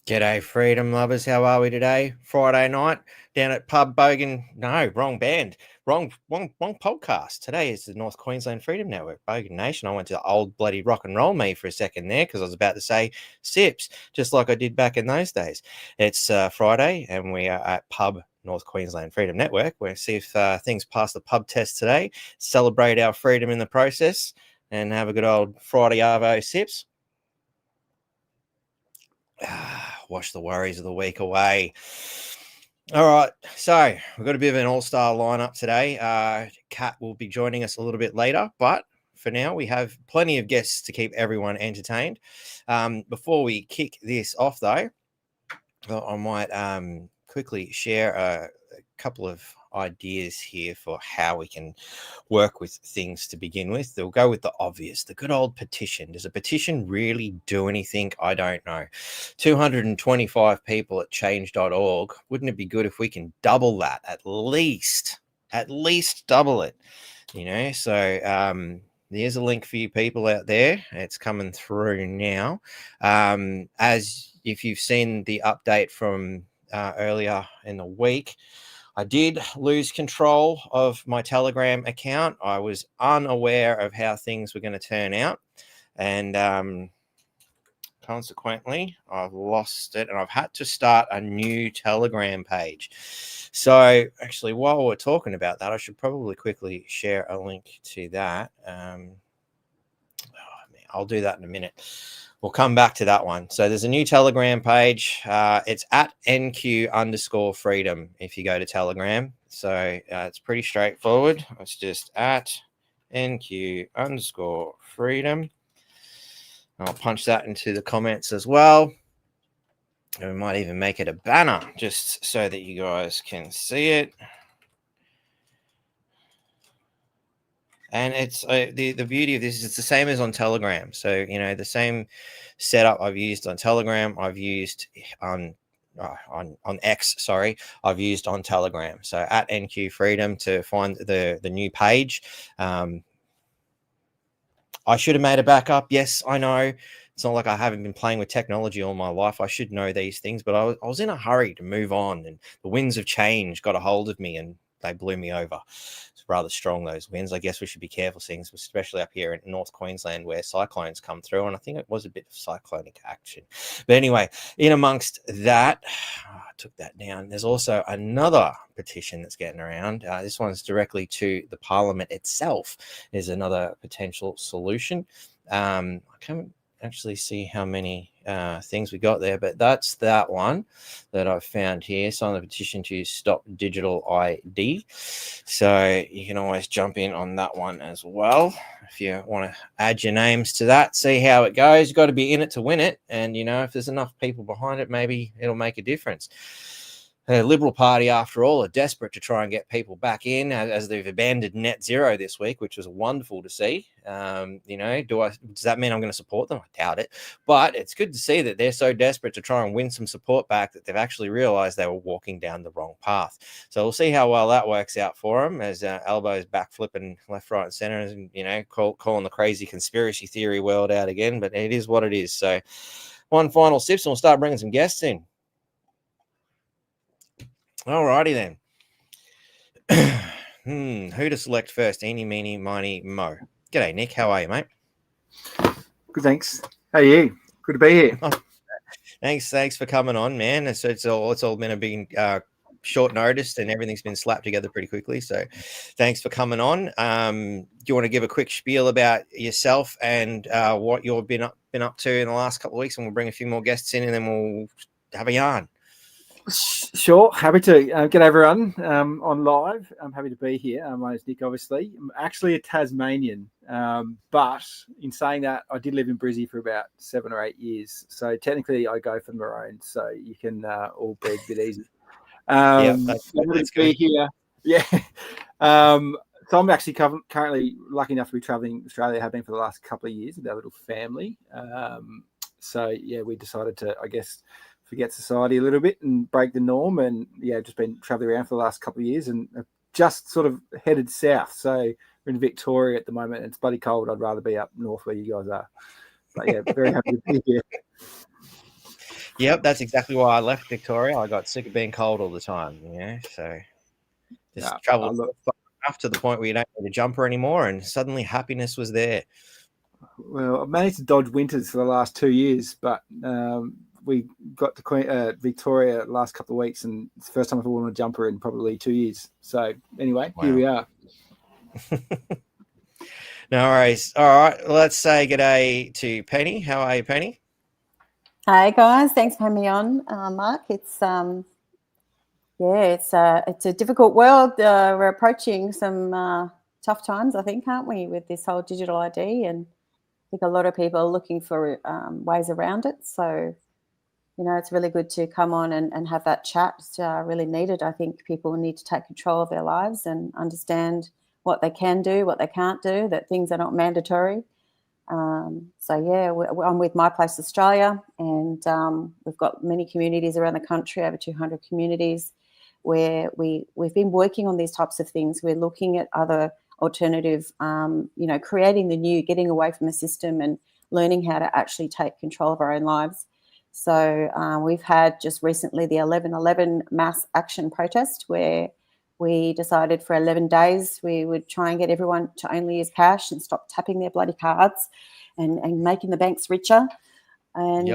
G'day, freedom lovers. How are we today? Friday night down at Pub Bogan. No, wrong band. Wrong podcast. Today is the North Queensland Freedom Network, Bogan Nation. I went to old bloody rock and roll me for a second there because I was about to say sips, just like I did back in those days. It's Friday and we are at Pub North Queensland Freedom Network. We'll see if things pass the pub test today, celebrate our freedom in the process, and have a good old Friday Arvo sips. Wash the worries of the week away. All right, so we've got a bit of an all-star lineup today. Kat will be joining us a little bit later, but for now we have plenty of guests to keep everyone entertained. Before we kick this off, though, I might quickly share a couple of ideas here for how we can work with things to begin with. They'll go with the obvious, the good old petition. Does a petition really do anything? I don't know. 225 people at change.org. Wouldn't it be good if we can double that at least double it, you know? So there's a link for you people out there. It's coming through now. As if you've seen the update from earlier in the week, I did lose control of my Telegram account. I was unaware of how things were going to turn out. And consequently, I've lost it and I've had to start a new Telegram page. So actually, while we're talking about that, I should probably quickly share a link to that. I'll do that in a minute. We'll come back to that one. So there's a new Telegram page. It's at NQ_freedom if you go to Telegram. So it's pretty straightforward. It's just at NQ_freedom. I'll punch that into the comments as well. And we might even make it a banner just so that you guys can see it. And it's the beauty of this is it's the same as on Telegram. So, you know, the same setup I've used on Telegram, I've used on X, sorry, I've used on Telegram. So at NQ Freedom to find the new page. I should have made a backup. Yes, I know. It's not like I haven't been playing with technology all my life. I should know these things, but I was in a hurry to move on, and the winds of change got a hold of me and they blew me over. rather strong, those winds. I guess we should be careful seeing, especially up here in North Queensland where cyclones come through, and I think it was a bit of cyclonic action. But anyway, in amongst that, I took that down. There's also another petition that's getting around. This one's directly to the Parliament itself. Is another potential solution. I can't actually see how many things we got there, but that's that one that I've found here. Sign the petition to stop digital ID. So you can always jump in on that one as well if you want to add your names to that, see how it goes. You've got to be in it to win it, and if there's enough people behind it, maybe it'll make a difference. The Liberal Party, after all, are desperate to try and get people back in, as they've abandoned net zero this week, which was wonderful to see. Does that mean I'm going to support them? I doubt it. But it's good to see that they're so desperate to try and win some support back that they've actually realised they were walking down the wrong path. So we'll see how well that works out for them, as Albo's back flipping left, right, and centre, and calling the crazy conspiracy theory world out again. But it is what it is. So one final sips, and we'll start bringing some guests in. All righty then. Who to select first? Eeny, meeny, miny, mo. G'day, Nick. How are you, mate? Good, thanks. How are you? Good to be here. Oh, thanks for coming on, man. It's all been a big short notice, and everything's been slapped together pretty quickly. So, thanks for coming on. Do you want to give a quick spiel about yourself and what you've been up to in the last couple of weeks, and we'll bring a few more guests in, and then we'll have a yarn. Sure, happy to. Get everyone on live. I'm happy to be here. My name's Nick, obviously. I'm actually a Tasmanian, but in saying that, I did live in Brizzy for about 7 or 8 years. So technically, I go for the maroon. So you can all be a bit easy. That's good. Here. Yeah. So I'm actually currently lucky enough to be traveling Australia. Have been for the last couple of years with our little family. So yeah, we decided to, I guess, forget society a little bit and break the norm, and just been traveling around for the last couple of years, and just sort of headed south. So we're in Victoria at the moment, and it's bloody cold. I'd rather be up north where you guys are. But yeah, very happy to be here. Yep, that's exactly why I left Victoria. I got sick of being cold all the time, so just traveled enough to the point where you don't need a jumper anymore, and suddenly happiness was there. Well, I've managed to dodge winters for the last 2 years, but we got to Victoria last couple of weeks, and it's the first time I've worn a jumper in probably 2 years. So anyway, Here we are. No worries. All right, let's say g'day to Penny. How are you, Penny? Hey guys, thanks for having me on, Mark. It's it's a difficult world. We're approaching some tough times, I think, aren't we, with this whole digital ID, and I think a lot of people are looking for ways around it. So it's really good to come on and have that chat. It's really needed. I think people need to take control of their lives and understand what they can do, what they can't do, that things are not mandatory. I'm with MyPlace Australia, and we've got many communities around the country, over 200 communities, where we've been working on these types of things. We're looking at other alternative, creating the new, getting away from the system and learning how to actually take control of our own lives. So we've had just recently the 11/11 mass action protest, where we decided for 11 days we would try and get everyone to only use cash and stop tapping their bloody cards and making the banks richer. And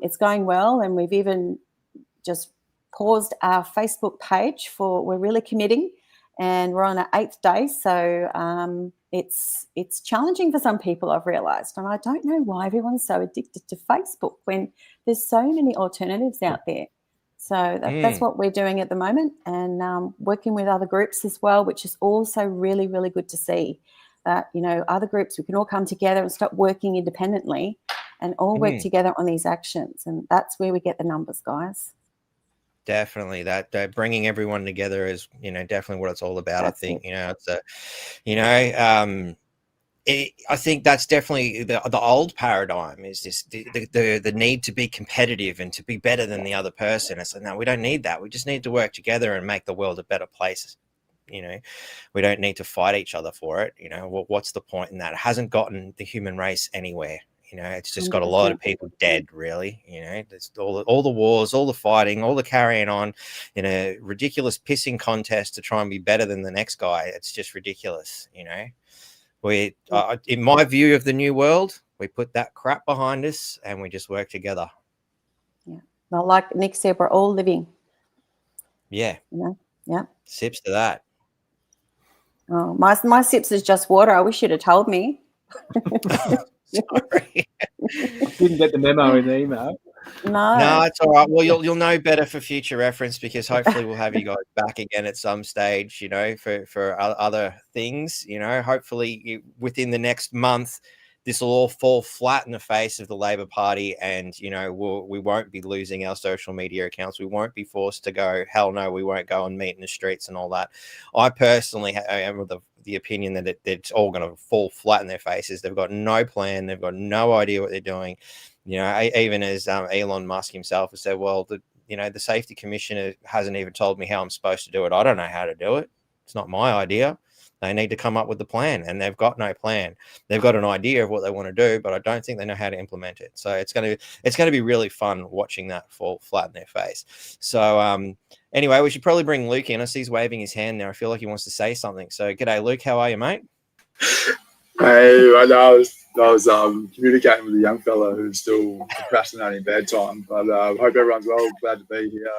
it's going well. And we've even just paused our Facebook page we're really committing, and we're on our 8th day. So it's challenging for some people, I've realised. And I don't know why everyone's so addicted to Facebook when there's so many alternatives out there. So that's what we're doing at the moment, and working with other groups as well, which is also really, really good to see. That, other groups, we can all come together and stop working independently and all work together on these actions. And that's where we get the numbers, guys. Definitely, that bringing everyone together is, definitely what it's all about. That's I think, I think that's definitely the old paradigm, is this the need to be competitive and to be better than the other person. It's like, no, we don't need that. We just need to work together and make the world a better place. We don't need to fight each other for it. What's the point in that? It hasn't gotten the human race anywhere. You know, it's just got a lot of people dead, really. You know, there's all the wars, all the fighting, all the carrying on in a ridiculous pissing contest to try and be better than the next guy. It's just ridiculous, you know. In my view of the new world, we put that crap behind us and we just work together. Yeah. Well, like Nick said, we're all living. Yeah. You know? Yeah. Sips to that. Oh, my sips is just water. I wish you'd have told me. Sorry. Didn't get the memo in the email. No, it's all right. Well, you'll know better for future reference, because hopefully we'll have you guys back again at some stage, you know, for other things. You know, hopefully within the next month, this will all fall flat in the face of the Labor Party, and you know we won't be losing our social media accounts. We won't be forced to go. Hell no, we won't go and meet in the streets and all that. I personally am of the opinion that it's all going to fall flat in their faces. They've got no plan. They've got no idea what they're doing. You know, even as Elon Musk himself has said, well, the safety commissioner hasn't even told me how I'm supposed to do it. I don't know how to do it. It's not my idea. They need to come up with the plan, and they've got no plan. They've got an idea of what they want to do, but I don't think they know how to implement it. So it's going to be really fun watching that fall flat in their face. So anyway, we should probably bring Luke in. I see he's waving his hand there. I feel like he wants to say something. So g'day, Luke. How are you, mate? Hey, I know I was communicating with a young fella who's still procrastinating bedtime, but hope everyone's well. Glad to be here.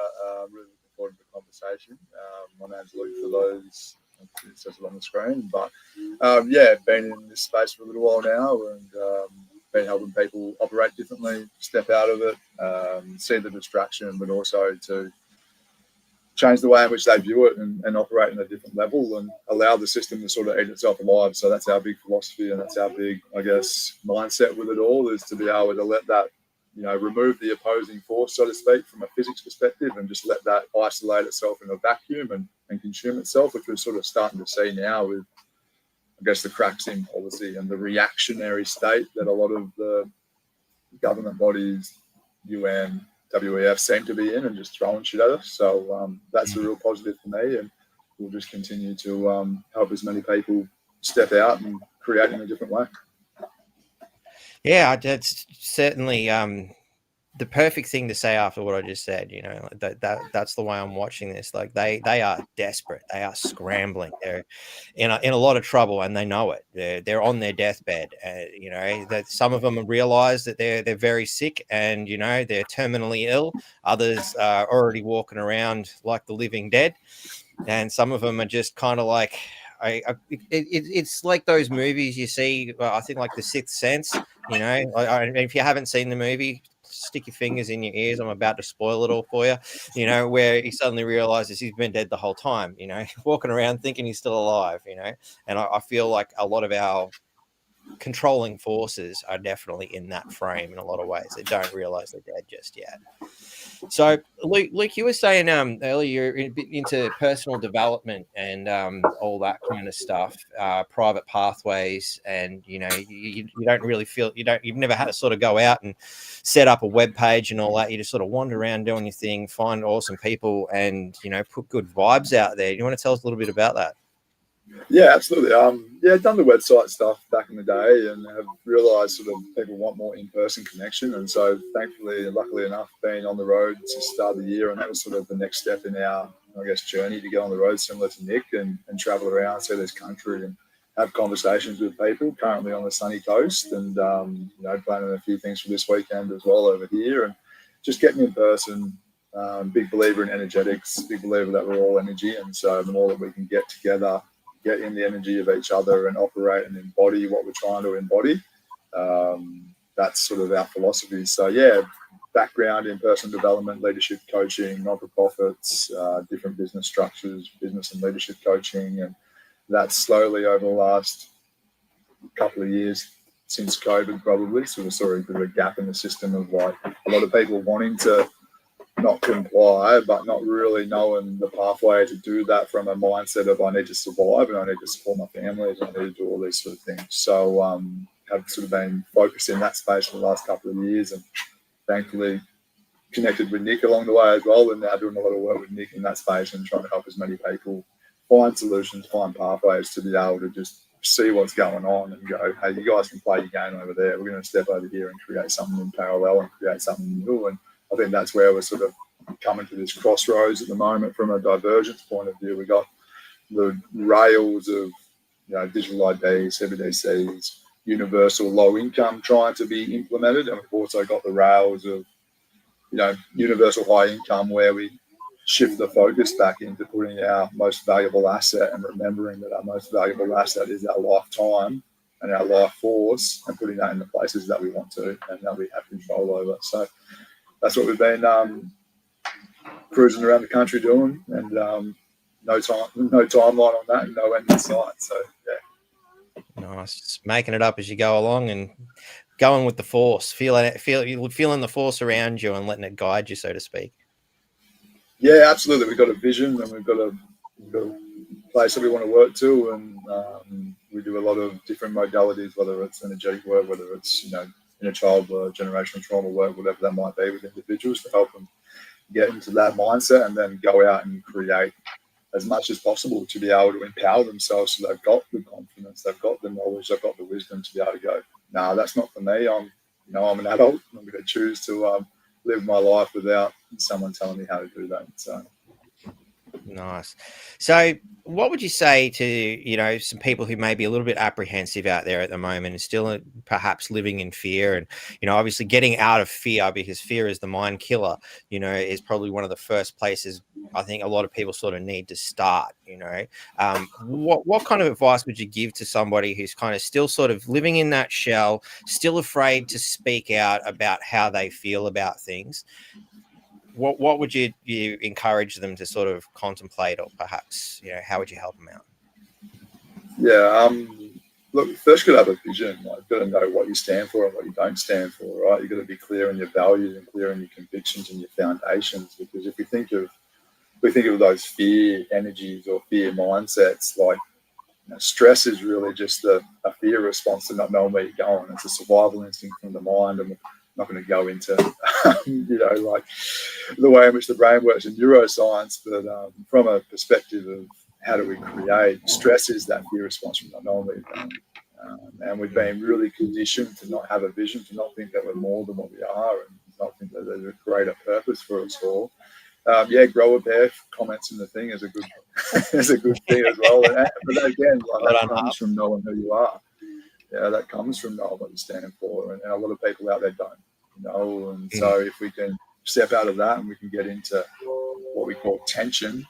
Really looking forward to the conversation. My name's Luke, for those it says it on the screen, but been in this space for a little while now, and been helping people operate differently, step out of it, see the distraction, but also to change the way in which they view it and operate in a different level and allow the system to sort of eat itself alive. So that's our big philosophy, and that's our big, I guess, mindset with it all, is to be able to let that, you know, remove the opposing force, so to speak, from a physics perspective, and just let that isolate itself in a vacuum and consume itself, which we're sort of starting to see now with, I guess, the cracks in policy and the reactionary state that a lot of the government bodies, UN, WEF, seem to be in, and just throwing shit at us. So that's a real positive for me, and we'll just continue to help as many people step out and create in a different way. Yeah, that's certainly the perfect thing to say after what I just said. You know, that's the way I'm watching this. Like they are desperate. They are scrambling. They're in a lot of trouble, and they know it. They're on their deathbed. You know, that some of them have realized that they're very sick, and you know they're terminally ill. Others are already walking around like the living dead, and some of them are just kind of like. It's like those movies you see. I think like The Sixth Sense. You know, if you haven't seen the movie, stick your fingers in your ears. I'm about to spoil it all for you. You know, where he suddenly realizes he's been dead the whole time. You know, walking around thinking he's still alive. You know, and I feel like a lot of our controlling forces are definitely in that frame in a lot of ways. They don't realize they're dead just yet. So, Luke, you were saying earlier you're into personal development and all that kind of stuff, private pathways, and you know you don't really feel you've never had to sort of go out and set up a web page and all that. You just sort of wander around doing your thing, find awesome people, and you know put good vibes out there. You want to tell us a little bit about that? Yeah, absolutely. Done the website stuff back in the day, and have realised sort of people want more in-person connection. And so, thankfully, and luckily enough, being on the road to start the year, and that was sort of the next step in our, I guess, journey to get on the road, similar to Nick, and travel around, see this country, and have conversations with people. Currently on the sunny coast, and planning a few things for this weekend as well over here, and just getting in person. Big believer in energetics. Big believer that we're all energy, and so the more that we can get together, get in the energy of each other and operate and embody what we're trying to embody. That's sort of our philosophy. So yeah, background in personal development, leadership coaching, not-for-profits, different business structures, business and leadership coaching. And that's slowly over the last couple of years since COVID probably sort of saw a bit of a gap in the system of like a lot of people wanting to not comply, but not really knowing the pathway to do that from a mindset of I need to survive and I need to support my family and I need to do all these sort of things. So have sort of been focused in that space for the last couple of years, and thankfully connected with Nick along the way as well, and now doing a lot of work with Nick in that space and trying to help as many people find solutions, find pathways to be able to just see what's going on and go, hey, you guys can play your game over there. We're going to step over here and create something in parallel and create something new. And I think that's where we're sort of coming to this crossroads at the moment from a divergence point of view. We got the rails of digital IDs, CBDCs, universal low income trying to be implemented, and we've also got the rails of universal high income, where we shift the focus back into putting our most valuable asset and remembering that our most valuable asset is our lifetime and our life force, and putting that in the places that we want to and that we have control over. So that's what we've been cruising around the country doing, and no timeline on that, and no end in sight. So yeah, nice. Just making it up as you go along and going with the force, feeling the force around you and letting it guide you, so to speak. Yeah, absolutely. We've got a vision, and we've got a place that we want to work to, and we do a lot of different modalities, whether it's energetic work, whether it's inner child work, generational trauma work, whatever that might be, with individuals to help them get into that mindset and then go out and create as much as possible to be able to empower themselves, so they've got the confidence, they've got the knowledge, they've got the wisdom to be able to go, no, that's not for me. I'm an adult. I'm going to choose to live my life without someone telling me how to do that. So nice. So what would you say to some people who may be a little bit apprehensive out there at the moment and still perhaps living in fear, and obviously getting out of fear, because fear is the mind killer, is probably one of the first places I think a lot of people sort of need to start. What kind of advice would you give to somebody who's kind of still sort of living in that shell, still afraid to speak out about how they feel about things? What would you encourage them to sort of contemplate, or perhaps, how would you help them out? Yeah, look, first you got to have a vision. You've got to know what you stand for and what you don't stand for, right? You've got to be clear in your values and clear in your convictions and your foundations, because if we think of those fear energies or fear mindsets, like stress is really just a fear response to not knowing where you're going. It's a survival instinct from the mind, and not going to go into, like the way in which the brain works in neuroscience, but from a perspective of how do we create, stress is that fear response from not knowing where you're going. And we've been really conditioned to not have a vision, to not think that we're more than what we are, and not think that there's a greater purpose for us all. Grow a pair comments in the thing is a good thing as well. But again, that comes from knowing who you are. Yeah, that comes from knowing what you stand for, and a lot of people out there don't know. And so if we can step out of that and we can get into what we call tension,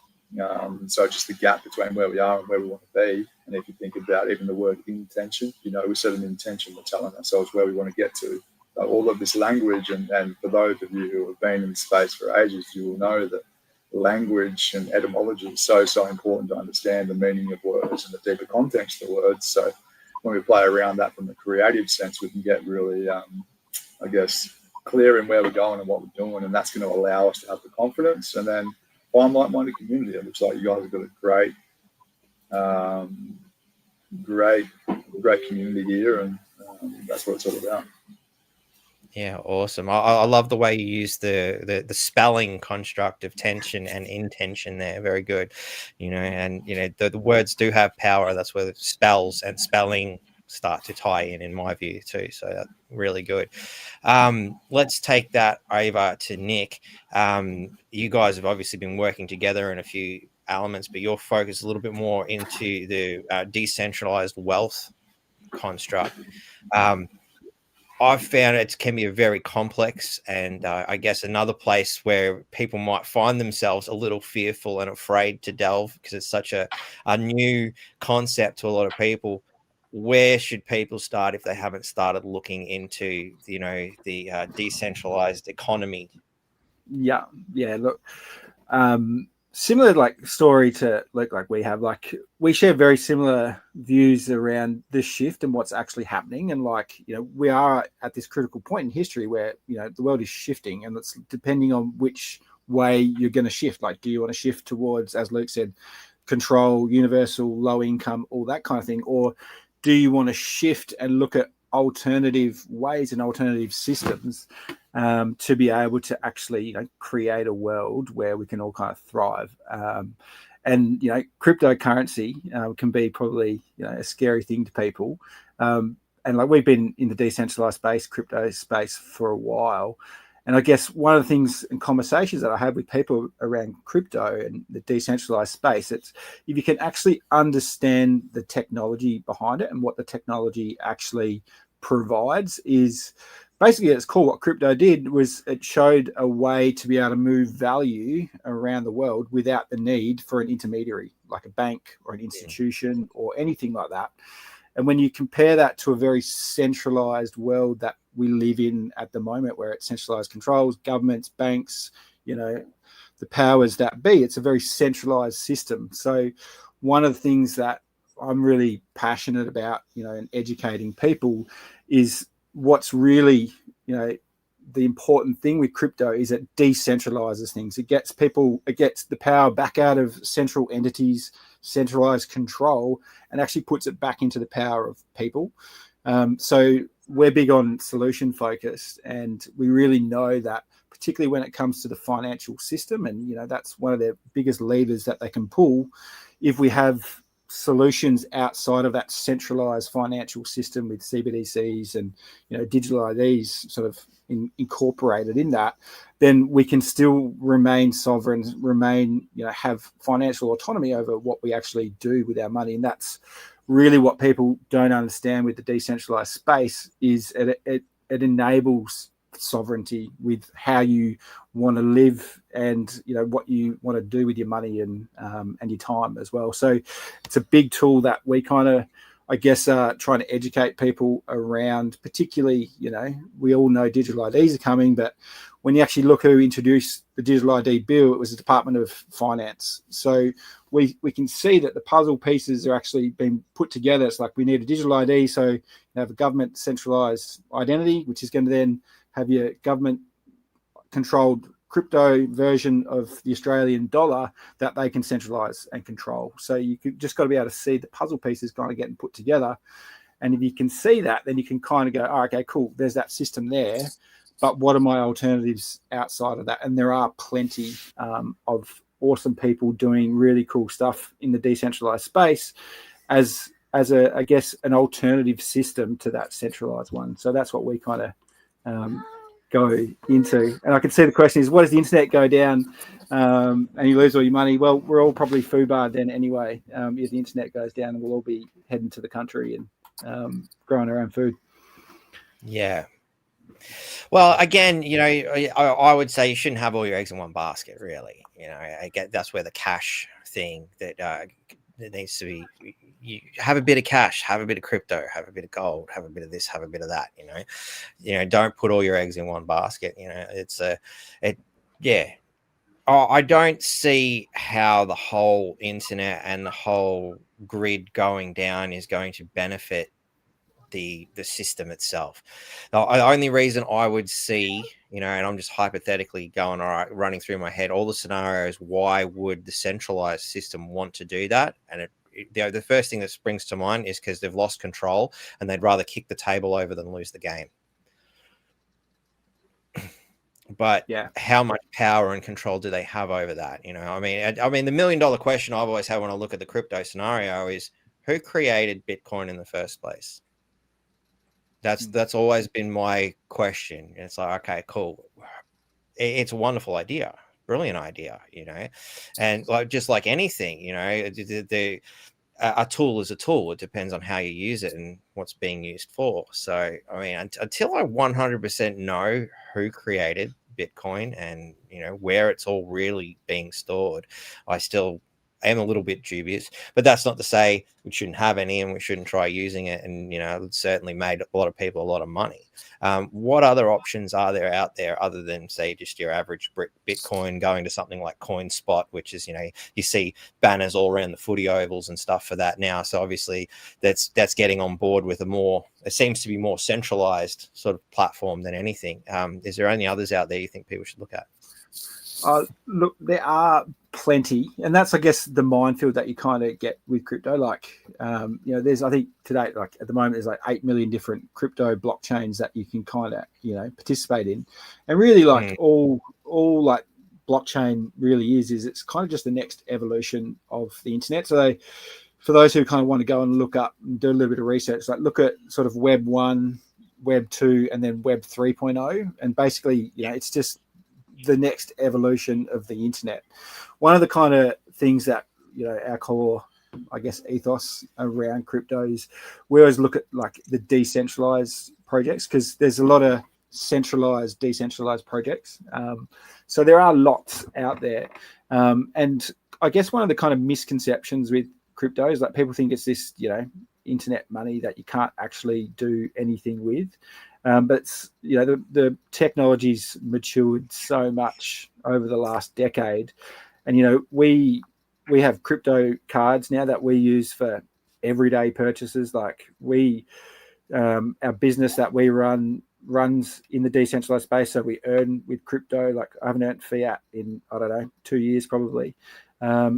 so just the gap between where we are and where we want to be. And if you think about even the word intention, we set an intention, we're telling ourselves where we want to get to. All of this language, and for those of you who have been in space for ages, you will know that language and etymology is so important to understand the meaning of words and the deeper context of words. So when we play around that from the creative sense, we can get really, clear in where we're going and what we're doing, and that's going to allow us to have the confidence and then find like-minded community. It looks like you guys have got a great community here, and that's what it's all about. Yeah, awesome. I love the way you use the spelling construct of tension and intention there. Very good. The words do have power. That's where the spells and spelling start to tie in my view too. So that's really good. Let's take that over to Nick. You guys have obviously been working together in a few elements, but your focus a little bit more into the decentralized wealth construct. I've found it can be a very complex, and I guess another place where people might find themselves a little fearful and afraid to delve, because it's such a new concept to a lot of people. Where should people start if they haven't started looking into, the decentralized economy? Yeah. Look, similar story to Luke, we share very similar views around the shift and what's actually happening, and we are at this critical point in history where the world is shifting, and it's depending on which way you're going to shift. Do you want to shift towards, as Luke said, control, universal, low income, all that kind of thing, or do you want to shift and look at alternative ways and alternative systems to be able to actually create a world where we can all kind of thrive? and cryptocurrency can be probably a scary thing to people. And like we've been in the decentralized space, crypto space for a while. And I guess one of the things and conversations that I have with people around crypto and the decentralized space, it's if you can actually understand the technology behind it and what the technology actually provides is basically, it's cool. What crypto did was it showed a way to be able to move value around the world without the need for an intermediary, like a bank or an institution or anything like that. And when you compare that to a very centralized world that we live in at the moment, where it's centralized controls, governments, banks, the powers that be, it's a very centralized system. So one of the things that I'm really passionate about, and educating people is what's really, the important thing with crypto is it decentralizes things. It gets the power back out of central entities, centralized control, and actually puts it back into the power of people. So we're big on solution focused, and we really know that, particularly when it comes to the financial system, and that's one of the biggest levers that they can pull. If we have solutions outside of that centralized financial system with CBDCs and digital IDs sort of incorporated in that, then we can still remain sovereign, have financial autonomy over what we actually do with our money. And that's really what people don't understand with the decentralized space is it enables sovereignty with how you want to live and what you want to do with your money and your time as well. So it's a big tool that we kind of, I guess, trying to educate people around. Particularly, we all know digital IDs are coming, but when you actually look who introduced the digital ID bill, it was the Department of Finance. So we can see that the puzzle pieces are actually being put together. It's like we need a digital ID, so you have a government centralized identity, which is going to then have your government controlled crypto version of the Australian dollar that they can centralize and control. So you just got to be able to see the puzzle pieces kind of getting put together. And if you can see that, then you can kind of go, oh, okay, cool, there's that system there. But what are my alternatives outside of that? And there are plenty of awesome people doing really cool stuff in the decentralized space as I guess, an alternative system to that centralized one. So that's what we kind of go into. And I can see the question is, what does the internet go down and you lose all your money? Well, we're all probably foobarred then anyway. If the internet goes down, and we'll all be heading to the country and growing our own food. Yeah. Well, again, I would say you shouldn't have all your eggs in one basket, really. I get that's where the cash thing that needs to be. You have a bit of cash, have a bit of crypto, have a bit of gold, have a bit of this, have a bit of that. Don't put all your eggs in one basket. I don't see how the whole internet and the whole grid going down is going to benefit the system itself. The only reason I would see, and I'm just hypothetically going, all right, running through my head all the scenarios, why would the centralized system want to do that? And the first thing that springs to mind is because they've lost control and they'd rather kick the table over than lose the game. But how much power and control do they have over that? I mean, the $1 million question I've always had when I look at the crypto scenario is, who created Bitcoin in the first place? That's always been my question. It's like, okay, cool. It's a wonderful idea, brilliant idea, and just like anything, a tool is a tool. It depends on how you use it and what's being used for. So, I mean, until I 100% know who created Bitcoin and, where it's all really being stored, I still am a little bit dubious. But that's not to say we shouldn't have any and we shouldn't try using it. And, it's certainly made a lot of people a lot of money. What other options are there out there other than, say, just your average Bitcoin going to something like CoinSpot, which is, you see banners all around the footy ovals and stuff for that now. So obviously that's getting on board with it seems to be more centralized sort of platform than anything. Is there any others out there you think people should look at? Look, there are plenty, and that's, I guess, the minefield that you kind of get with crypto. There's, I think today, at the moment, there's 8 million different crypto blockchains that you can kind of, participate in, and really all blockchain really is it's kind of just the next evolution of the internet. So for those who kind of want to go and look up and do a little bit of research, like look at sort of Web 1, Web 2, and then Web 3.0. And basically, it's just the next evolution of the internet. One of the kind of things that, our core, I guess, ethos around crypto is we always look at like the decentralized projects, because there's a lot of centralized, decentralized projects. So there are lots out there. And I guess one of the kind of misconceptions with crypto is like people think it's this, internet money that you can't actually do anything with. But it's, the technology's matured so much over the last decade. And, we have crypto cards now that we use for everyday purchases. Like our business that we runs in the decentralized space. So we earn with crypto. Like I haven't earned fiat in, 2 years probably.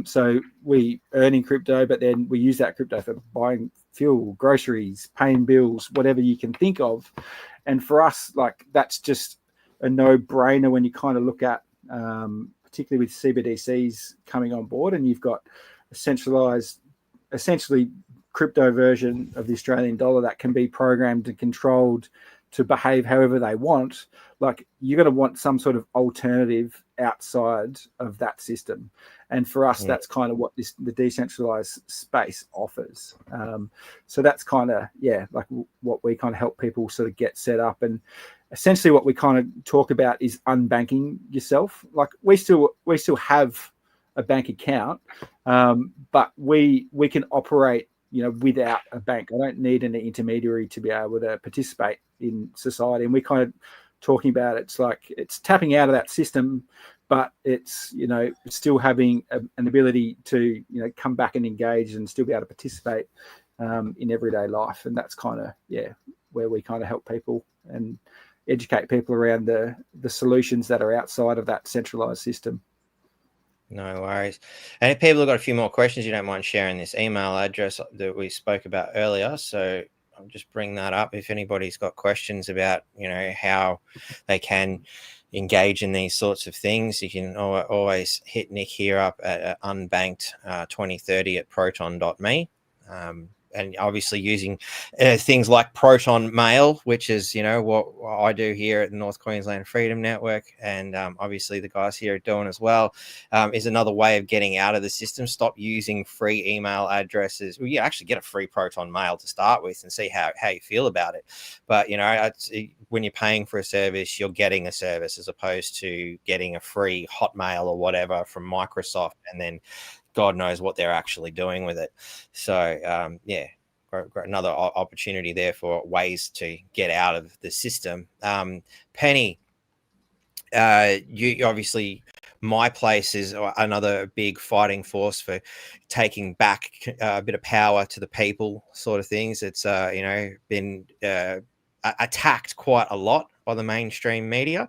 So we earn in crypto, but then we use that crypto for buying fuel, groceries, paying bills, whatever you can think of. And for us, like that's just a no-brainer when you kind of look at, particularly with CBDCs coming on board, and you've got a centralized, essentially crypto version of the Australian dollar that can be programmed and controlled to behave however they want. Like you're going to want some sort of alternative outside of that system. And for us, that's kind of what the decentralized space offers. So that's kind of, like what we kind of help people sort of get set up. And essentially what we kind of talk about is unbanking yourself. Like we still have a bank account, but we can operate, without a bank. I don't need an intermediary to be able to participate in society. And we kind of talking about it's like it's tapping out of that system, but it's still having an ability to come back and engage and still be able to participate in everyday life. And that's kind of where we kind of help people and educate people around the solutions that are outside of that centralized system. No worries. And if people have got a few more questions, you don't mind sharing this email address that we spoke about earlier. So I'll just bring that up. If anybody's got questions about, how they can engage in these sorts of things, you can always hit Nick here up at unbanked2030@proton.me. And obviously using things like Proton Mail, which is, what I do here at the North Queensland Freedom Network. And obviously the guys here are doing as well, is another way of getting out of the system. Stop using free email addresses. Well, you actually get a free Proton Mail to start with and see how you feel about it. But, when you're paying for a service, you're getting a service as opposed to getting a free Hotmail or whatever from Microsoft and then God knows what they're actually doing with it. So, another opportunity there for ways to get out of the system. Penny, you obviously, MyPlace is another big fighting force for taking back a bit of power to the people sort of things. It's, been attacked quite a lot by the mainstream media.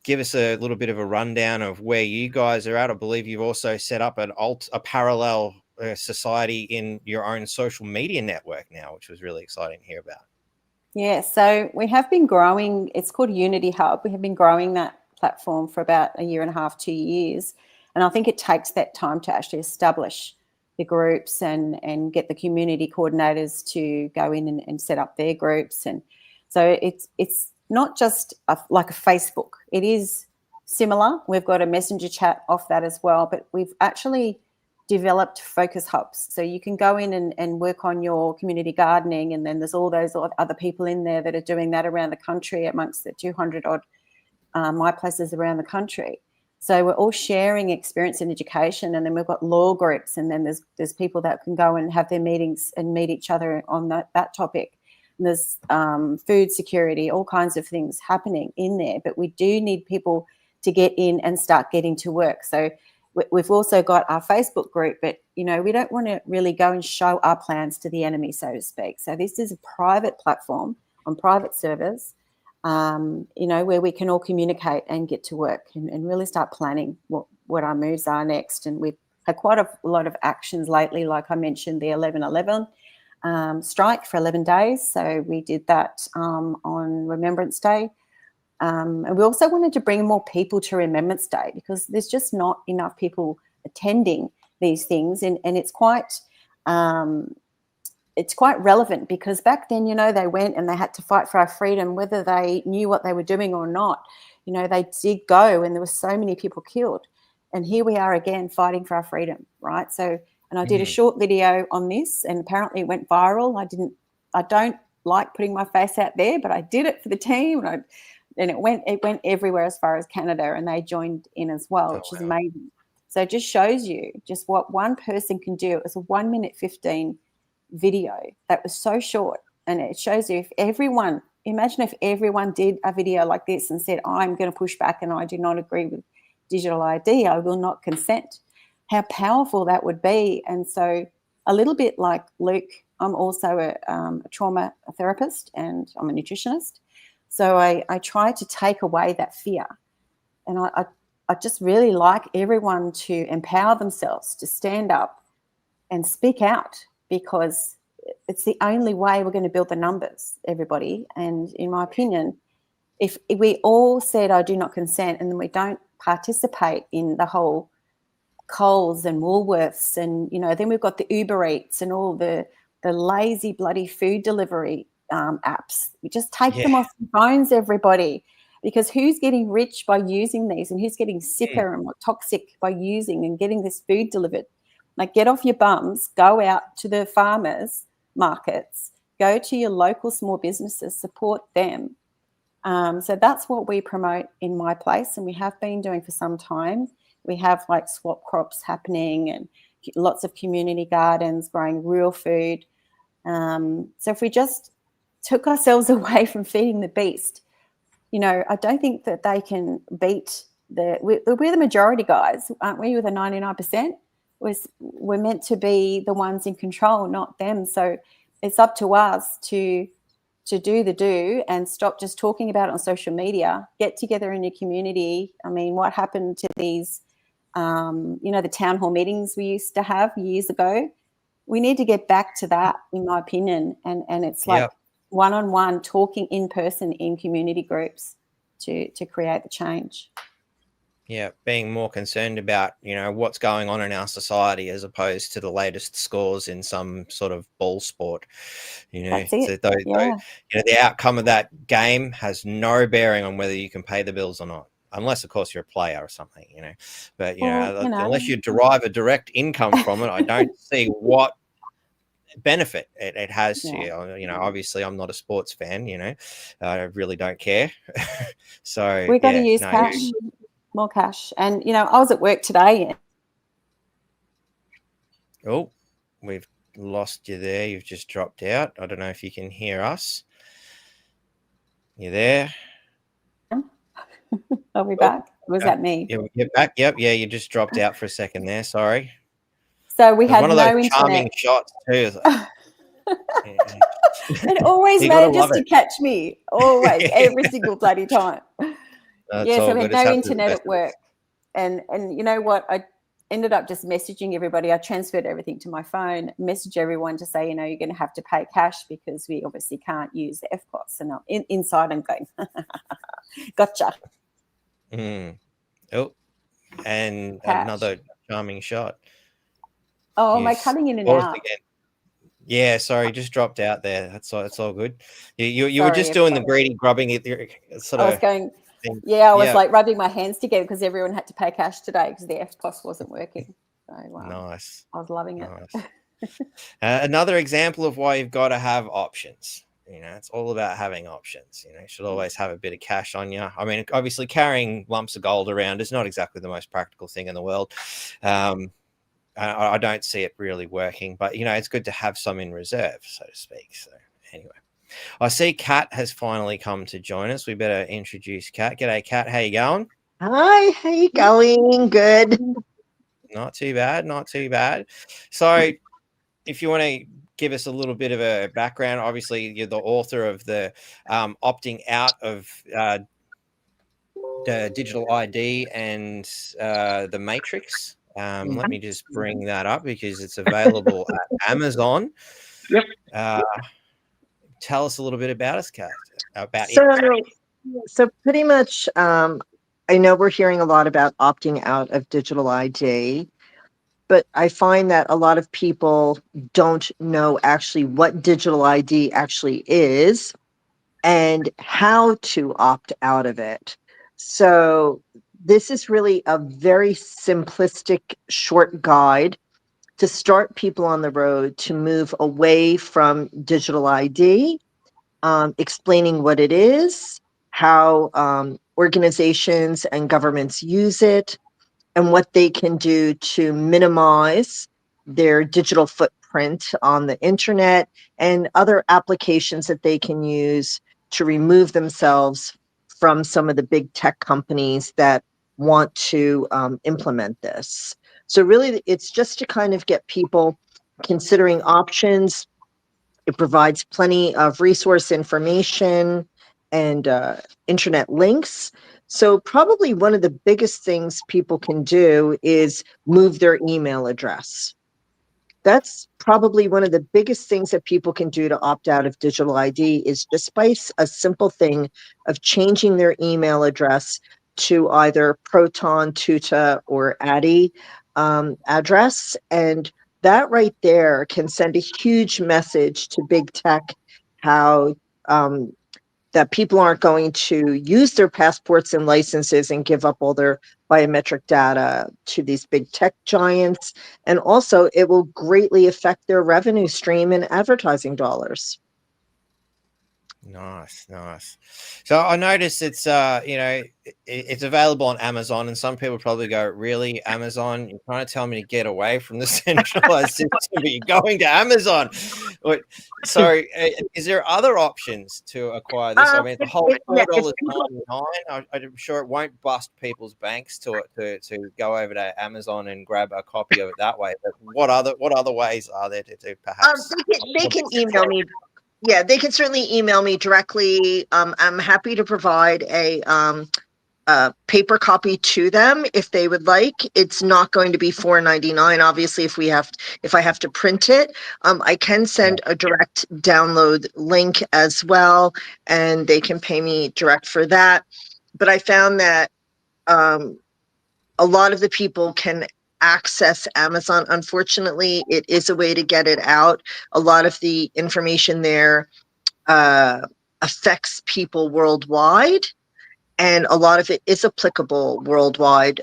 Give us a little bit of a rundown of where you guys are at. I believe you've also set up a parallel society in your own social media network now, which was really exciting to hear about. Yeah, so we have been growing. It's called Unity Hub. We have been growing that platform for about 1.5 to 2 years. And I think it takes that time to actually establish the groups and get the community coordinators to go in and set up their groups. And so it's not just like a Facebook. It is similar. We've got a messenger chat off that as well, but we've actually developed focus hubs. So you can go in and work on your community gardening, and then there's all those other people in there that are doing that around the country amongst the 200 odd MyPlaces around the country. So we're all sharing experience and education, and then we've got law groups, and then there's people that can go and have their meetings and meet each other on that topic. And there's food security, all kinds of things happening in there, but we do need people to get in and start getting to work. So we've also got our Facebook group, but, we don't want to really go and show our plans to the enemy, so to speak. So this is a private platform on private servers, where we can all communicate and get to work and really start planning what our moves are next. And we've had quite a lot of actions lately, like I mentioned, the 11/11 strike for 11 days. So we did that on Remembrance Day. And we also wanted to bring more people to Remembrance Day because there's just not enough people attending these things, and it's quite relevant because back then, they went and they had to fight for our freedom, whether they knew what they were doing or not. They did go, and there were so many people killed. And here we are again fighting for our freedom, right? So, and I did a short video on this, and apparently it went viral. I don't like putting my face out there, but I did it for the team, and it went everywhere as far as Canada, and they joined in as well, which is amazing. So it just shows you just what one person can do. It was a 1 minute 15 video that was so short, and it shows you imagine if everyone did a video like this and said, I'm going to push back and I do not agree with digital ID, I will not consent, how powerful that would be. And so a little bit like Luke, I'm also a trauma therapist and I'm a nutritionist. So I try to take away that fear. And I just really like everyone to empower themselves, to stand up and speak out, because it's the only way we're going to build the numbers, everybody. And in my opinion, if we all said, I do not consent, and then we don't participate in the whole Coles and Woolworths, and, then we've got the Uber Eats and all the lazy bloody food delivery apps. We just take them off the phones, everybody, because who's getting rich by using these, and who's getting sicker and more toxic by using and getting this food delivered? Like, get off your bums, go out to the farmers markets, go to your local small businesses, support them. So that's what we promote in MyPlace, and we have been doing for some time. We have like swap crops happening and lots of community gardens growing real food. So if we just took ourselves away from feeding the beast, I don't think that they can beat we're the majority, guys, aren't we? With the 99%, we're meant to be the ones in control, not them. So it's up to us to do the do and stop just talking about it on social media. Get together in your community. I mean, what happened to these, the town hall meetings we used to have years ago? We need to get back to that, in my opinion. And it's like one-on-one talking in person in community groups to create the change. Yeah, being more concerned about, what's going on in our society as opposed to the latest scores in some sort of ball sport. That's it. The outcome of that game has no bearing on whether you can pay the bills or not, unless, of course, you're a player or something, But, unless you derive a direct income from it, I don't see what benefit it has to you. Obviously I'm not a sports fan, I really don't care. So we've got to use cash. More cash. And, I was at work today. Oh, we've lost you there. You've just dropped out. I don't know if you can hear us. You there? Are we back? Was that me? You're back. Yep. Yeah, you just dropped out for a second there. Sorry. So we had one of no those internet. Charming shots too. It always manages to catch me. Always, every single bloody time. So we had no internet at work. And you know what? I ended up just messaging everybody. I transferred everything to my phone, message everyone to say, you're going to have to pay cash because we obviously can't use the FPOS. And I'm inside I'm going, gotcha. Oh, and cash. Another charming shot. Oh, am I cutting in and out? Again. Yeah, sorry, just dropped out there. That's all good. You were just doing the greedy grubbing. Sort of. I was going. Yeah, I was like rubbing my hands together because everyone had to pay cash today because the FPOS wasn't working. So nice. I was loving it. Nice. Another example of why you've got to have options. It's all about having options. You should always have a bit of cash on you. I mean, obviously carrying lumps of gold around is not exactly the most practical thing in the world. I don't see it really working, but it's good to have some in reserve, so to speak. So anyway, I see Kat has finally come to join us. We better introduce Kat. G'day, Kat. How you going? Hi, how you going? Good. Not too bad. Not too bad. So if you want to give us a little bit of a background, obviously you're the author of the opting out of the digital ID and the Matrix. Let me just bring that up because it's available at Amazon. Yep. Tell us a little bit about us, Kat. So So pretty much, I know we're hearing a lot about opting out of digital ID, but I find that a lot of people don't know actually what digital ID actually is and how to opt out of it. So this is really a very simplistic, short guide to start people on the road to move away from digital ID, explaining what it is, how organizations and governments use it, and what they can do to minimize their digital footprint on the internet and other applications that they can use to remove themselves from some of the big tech companies that want to implement this. So, really, it's just to kind of get people considering options. It provides plenty of resource information and internet links. So, probably one of the biggest things people can do is move their email address. That's probably one of the biggest things that people can do to opt out of digital ID is just by a simple thing of changing their email address to either Proton, Tuta, or Addy address. And that right there can send a huge message to big tech how um, that people aren't going to use their passports and licenses and give up all their biometric data to these big tech giants. And also, it will greatly affect their revenue stream and advertising dollars. Nice, nice. So I noticed it's it's available on Amazon, and some people probably go, "Really, Amazon? You're trying to tell me to get away from the centralized system, but you're going to Amazon?" So, is there other options to acquire this? I mean, the whole $4.99. I'm sure it won't bust people's banks to go over to Amazon and grab a copy of it that way. But what other ways are there to perhaps? They can email me. Yeah, they can certainly email me directly. I'm happy to provide a paper copy to them if they would like. It's not going to be $4.99. Obviously, if I have to print it, I can send a direct download link as well, and they can pay me direct for that. But I found that a lot of the people can access Amazon. Unfortunately, it is a way to get it out. A lot of the information there affects people worldwide, and a lot of it is applicable worldwide.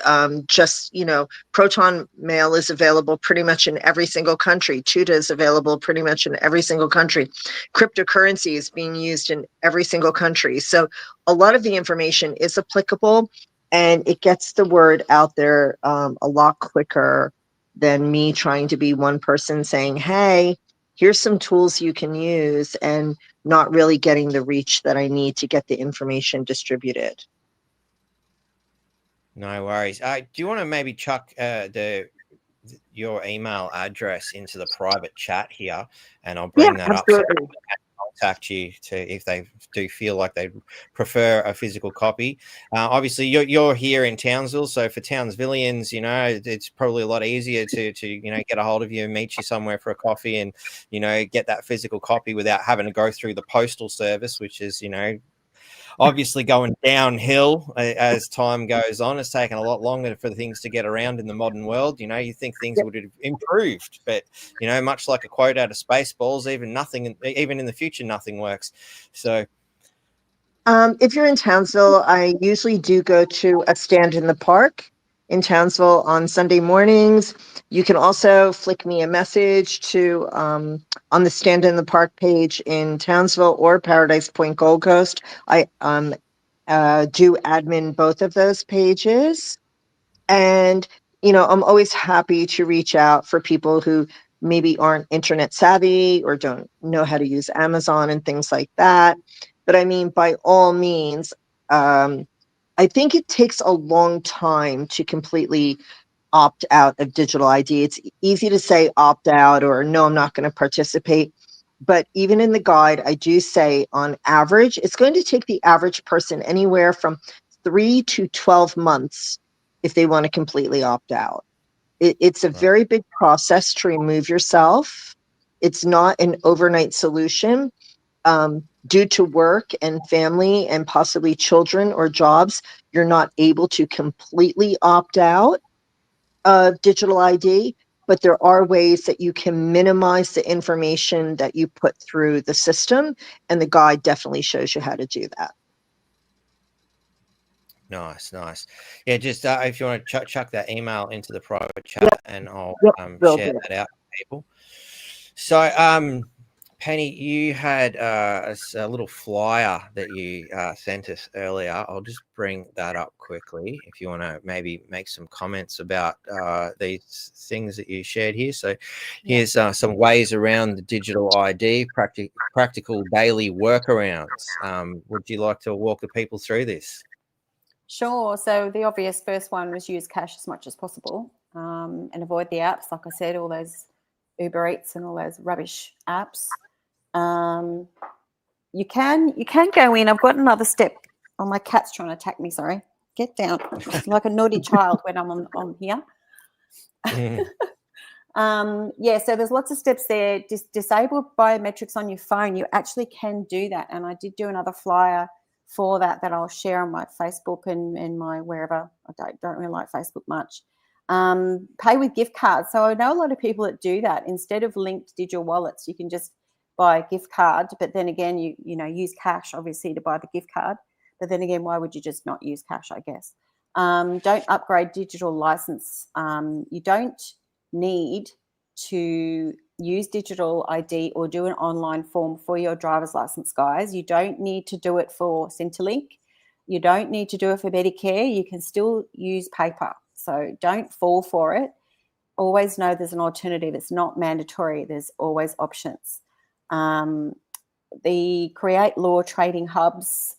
Proton Mail is available pretty much in every single country. Tuta is available pretty much in every single country. Cryptocurrency is being used in every single country. So a lot of the information is applicable, and it gets the word out there a lot quicker than me trying to be one person saying, hey, here's some tools you can use, and not really getting the reach that I need to get the information distributed. No worries. Do you want to maybe chuck your email address into the private chat here, and I'll bring that absolutely. up so they can contact you if they do feel like they prefer a physical copy. Obviously, you're here in Townsville, so for Townsvillians, it's probably a lot easier to get a hold of you and meet you somewhere for a coffee, and get that physical copy without having to go through the postal service, which is obviously going downhill as time goes on. It's taken a lot longer for things to get around in the modern world. You think things would have improved, but much like a quote out of Spaceballs, even in the future, nothing works. So if you're in Townsville, I usually do go to a stand in the park in Townsville on Sunday mornings. You can also flick me a message to on the Stand in the Park page in Townsville or Paradise Point Gold Coast. I do admin both of those pages. And, I'm always happy to reach out for people who maybe aren't internet savvy or don't know how to use Amazon and things like that. But I mean, by all means, I think it takes a long time to completely opt out of digital ID. It's easy to say opt out or no, I'm not going to participate. But even in the guide, I do say on average, it's going to take the average person anywhere from 3 to 12 months if they want to completely opt out. It's a very big process to remove yourself. It's not an overnight solution. due to work and family and possibly children or jobs, you're not able to completely opt out of digital ID, but there are ways that you can minimize the information that you put through the system, and the guide definitely shows you how to do that. Nice. Yeah, just if you want to chuck that email into the private chat, and I'll Will share do. that out with people. So, Penny, you had a little flyer that you sent us earlier. I'll just bring that up quickly if you want to maybe make some comments about these things that you shared here. So here's some ways around the digital ID, practical daily workarounds. Would you like to walk the people through this? Sure. So the obvious first one was use cash as much as possible, and avoid the apps. Like I said, all those Uber Eats and all those rubbish apps. You can go in. I've got another step. Oh, my cat's trying to attack me. Sorry. Get down. Like a naughty child when I'm on here. So there's lots of steps there. Disable biometrics on your phone. You actually can do that. And I did do another flyer for that I'll share on my Facebook and my wherever. I don't really like Facebook much. Pay with gift cards. So I know a lot of people that do that. Instead of linked digital wallets, you can just buy a gift card. But then again, you use cash obviously to buy the gift card. But then again, why would you just not use cash, I guess? Don't upgrade digital license. You don't need to use digital ID or do an online form for your driver's license, guys. You don't need to do it for Centrelink. You don't need to do it for Medicare. You can still use paper. So don't fall for it. Always know there's an alternative. It's not mandatory. There's always options. The create law trading hubs,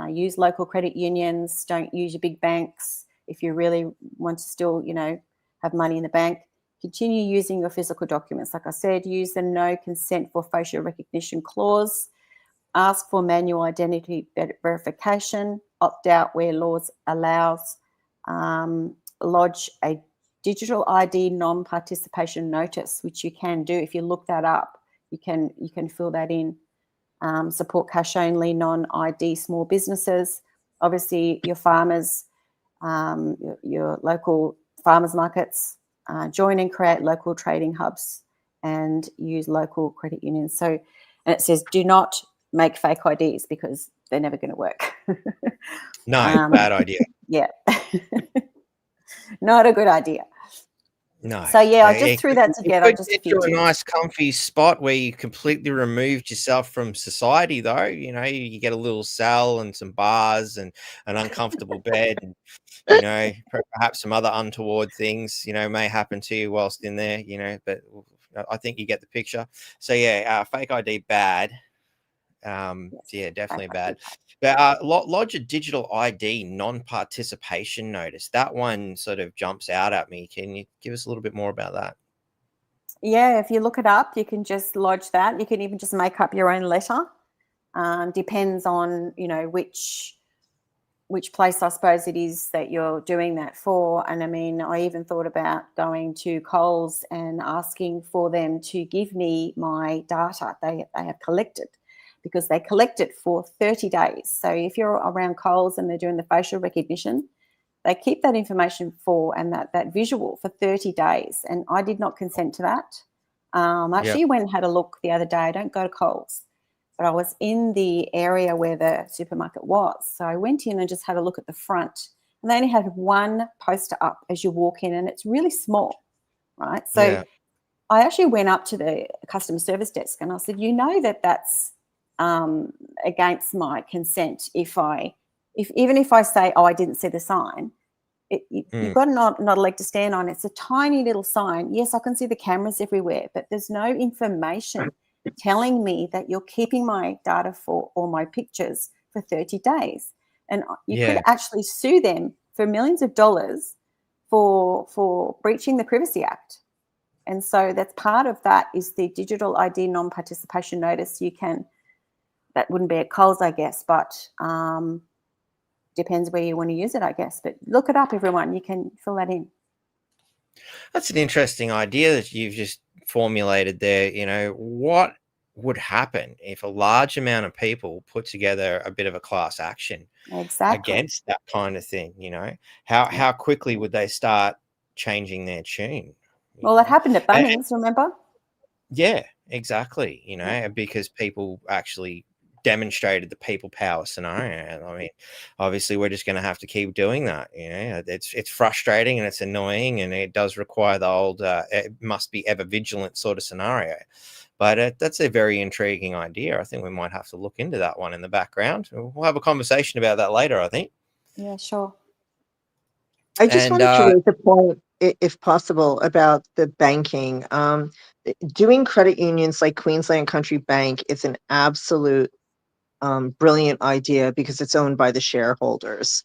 use local credit unions. Don't use your big banks if you really want to still, have money in the bank. Continue using your physical documents. Like I said, use the no consent for facial recognition clause. Ask for manual identity verification. Opt out where laws allows. Lodge a digital ID non-participation notice, which you can do. If you look that up, you can fill that in. Support cash only non-ID small businesses. Obviously, your farmers, your local farmers markets. Join and create local trading hubs and use local credit unions. So, and it says do not make fake IDs because they're never going to work. No, bad idea. Yeah. Not a good idea. No. So yeah, I just threw that together. You could get to a nice comfy spot where you completely removed yourself from society, though. You get a little cell and some bars and an uncomfortable bed, and perhaps some other untoward things may happen to you whilst in there. But I think you get the picture. So yeah, fake ID bad. Yeah, definitely bad. But lodge a digital ID non-participation notice. That one sort of jumps out at me. Can you give us a little bit more about that? Yeah, if you look it up, you can just lodge that. You can even just make up your own letter. Depends on which place I suppose it is that you're doing that for. And I mean, I even thought about going to Coles and asking for them to give me my data they have collected, because they collect it for 30 days. So if you're around Coles and they're doing the facial recognition, they keep that information and that visual for 30 days. And I did not consent to that. Actually went and had a look the other day. I don't go to Coles, but I was in the area where the supermarket was. So I went in and just had a look at the front, and they only had one poster up as you walk in, and it's really small, right? So I actually went up to the customer service desk and I said, that's against my consent even if I say, I didn't see the sign, you've got not a leg to stand on. It's a tiny little sign. Yes, I can see the cameras everywhere, but there's no information telling me that you're keeping my data or my pictures for 30 days. And you could actually sue them for millions of dollars for breaching the Privacy Act. And so that's part of that is the digital ID non-participation notice. That wouldn't be at Coles, I guess, but depends where you want to use it, I guess. But look it up, everyone. You can fill that in. That's an interesting idea that you've just formulated there. What would happen if a large amount of people put together a bit of a class action Exactly. against that kind of thing. How quickly would they start changing their tune? Well, it happened at And- Bunnings, remember? yeah, exactly. Yeah. Because people actually demonstrated the people power scenario. I mean, obviously we're just going to have to keep doing that. It's frustrating and it's annoying, and it does require the old it must be ever vigilant sort of scenario. But that's a very intriguing idea. I think we might have to look into that one in the background. We'll have a conversation about that later, I think. Yeah, sure. I just And wanted to raise a point, if possible, about the banking. Doing credit unions like Queensland Country Bank is an absolute brilliant idea because it's owned by the shareholders.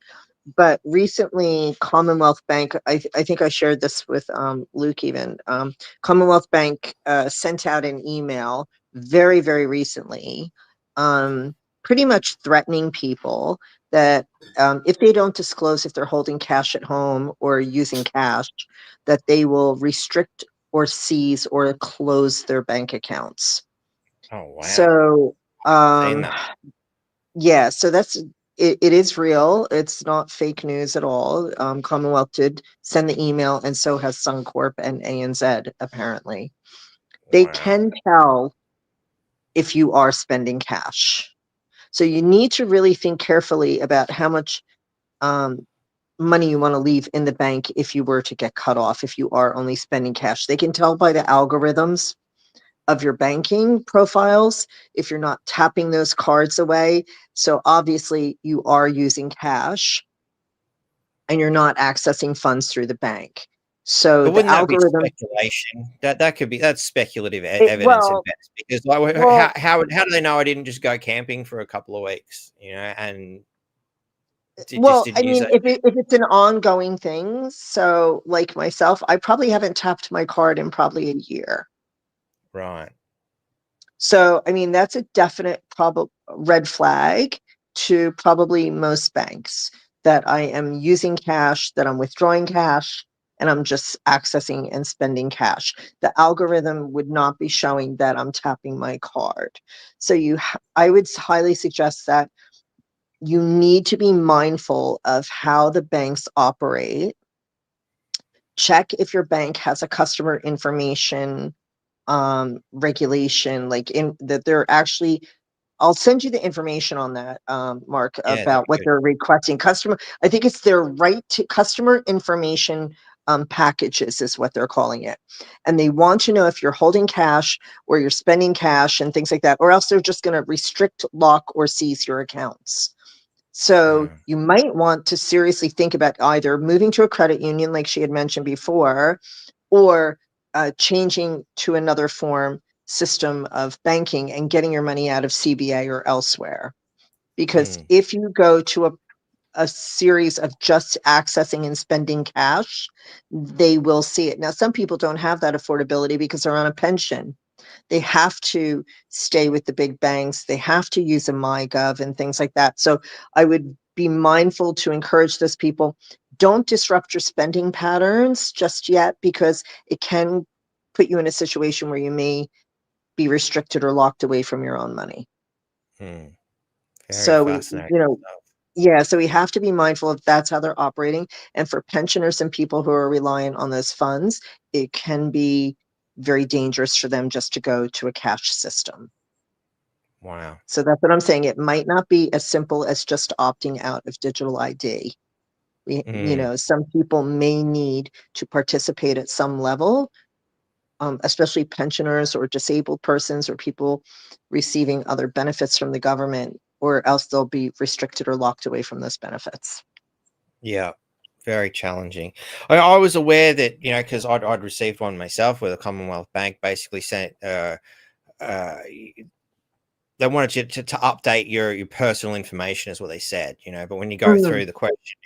But recently, Commonwealth Bank, I think I shared this with Luke even, Commonwealth Bank sent out an email very, very recently, pretty much threatening people that if they don't disclose if they're holding cash at home or using cash, that they will restrict or seize or close their bank accounts. oh wow, So, seen that. yeah, so it is real. It's not fake news at all. Commonwealth did send the email, and so has Suncorp and ANZ, apparently. They Wow. can tell if you are spending cash. So you need to really think carefully about how much money you want to leave in the bank if you were to get cut off, if you are only spending cash. They can tell by the algorithms of your banking profiles if you're not tapping those cards away. So obviously you are using cash and you're not accessing funds through the bank. So But the wouldn't that be algorithm, speculation? That's speculative evidence at well, best. Because like, well, how do they know I didn't just go camping for a couple of weeks, and just well, I didn't use mean, it? if it's an ongoing thing, so like myself, I probably haven't tapped my card in probably a year. Right. So, I mean, that's a definite red flag to probably most banks, that I am using cash, that I'm withdrawing cash, and I'm just accessing and spending cash. The algorithm would not be showing that I'm tapping my card. So I would highly suggest that you need to be mindful of how the banks operate. Check if your bank has a customer information regulation, like in that they're actually, I'll send you the information on that, Mark, Yeah, that'd about be what good. they're requesting. I think it's their right to customer information packages is what they're calling it. And they want to know if you're holding cash or you're spending cash and things like that, or else they're just going to restrict, lock, or seize your accounts. So Mm. you might want to seriously think about either moving to a credit union, like she had mentioned before, or changing to another system of banking and getting your money out of CBA or elsewhere. Because Mm. if you go to a series of just accessing and spending cash, they will see it. Now, some people don't have that affordability because they're on a pension. They have to stay with the big banks. They have to use a MyGov and things like that. So I would be mindful to encourage those people, don't disrupt your spending patterns just yet, because it can put you in a situation where you may be restricted or locked away from your own money. Mm. Very So fascinating stuff. yeah, so we have to be mindful of that's how they're operating. And for pensioners and people who are reliant on those funds, it can be very dangerous for them just to go to a cash system. Wow. So that's what I'm saying. It might not be as simple as just opting out of digital ID. Mm. Some people may need to participate at some level, especially pensioners or disabled persons or people receiving other benefits from the government, or else they'll be restricted or locked away from those benefits. Yeah. Very challenging. I was aware that, because I'd received one myself where the Commonwealth Bank basically sent uh, they wanted you to update your personal information is what they said, but when you go through the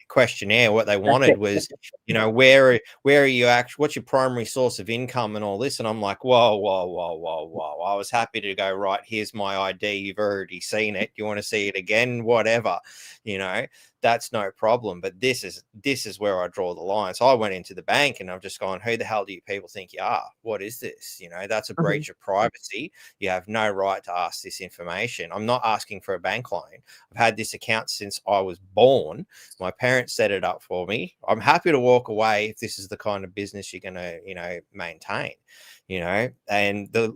questionnaire, what they That's wanted it. was, where are you actually, what's your primary source of income and all this? And I'm like, whoa. I was happy to go, right, here's my ID. You've already seen it. You want to see it again? Whatever, that's no problem. But this is where I draw the line. So I went into the bank and I've just gone, who the hell do you people think you are? What is this? You know, that's a breach of privacy. You have no right to ask this information. I'm not asking for a bank loan. I've had this account since I was born. My parents set it up for me. I'm happy to walk away if this is the kind of business you're going to, you know, maintain. You know, and a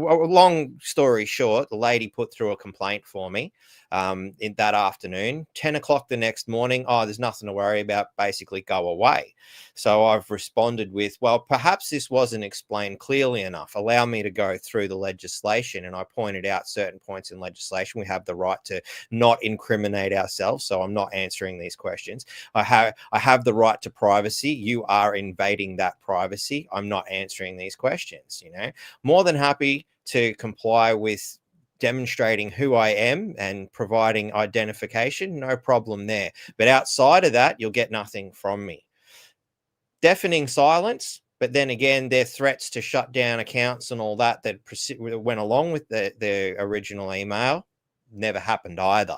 long story short, the lady put through a complaint for me in that afternoon. 10 o'clock the next morning, oh, there's nothing to worry about, basically go away. So I've responded with, well, perhaps this wasn't explained clearly enough. Allow me to go through the legislation. And I pointed out certain points in legislation. We have the right to not incriminate ourselves. So I'm not answering these questions. I have the right to privacy. You are invading that privacy. I'm not answering these questions. You know, more than happy to comply with demonstrating who I am and providing identification, no problem there. But outside of that, you'll get nothing from me. Deafening silence, but then again, their threats to shut down accounts and all that went along with the original email never happened either.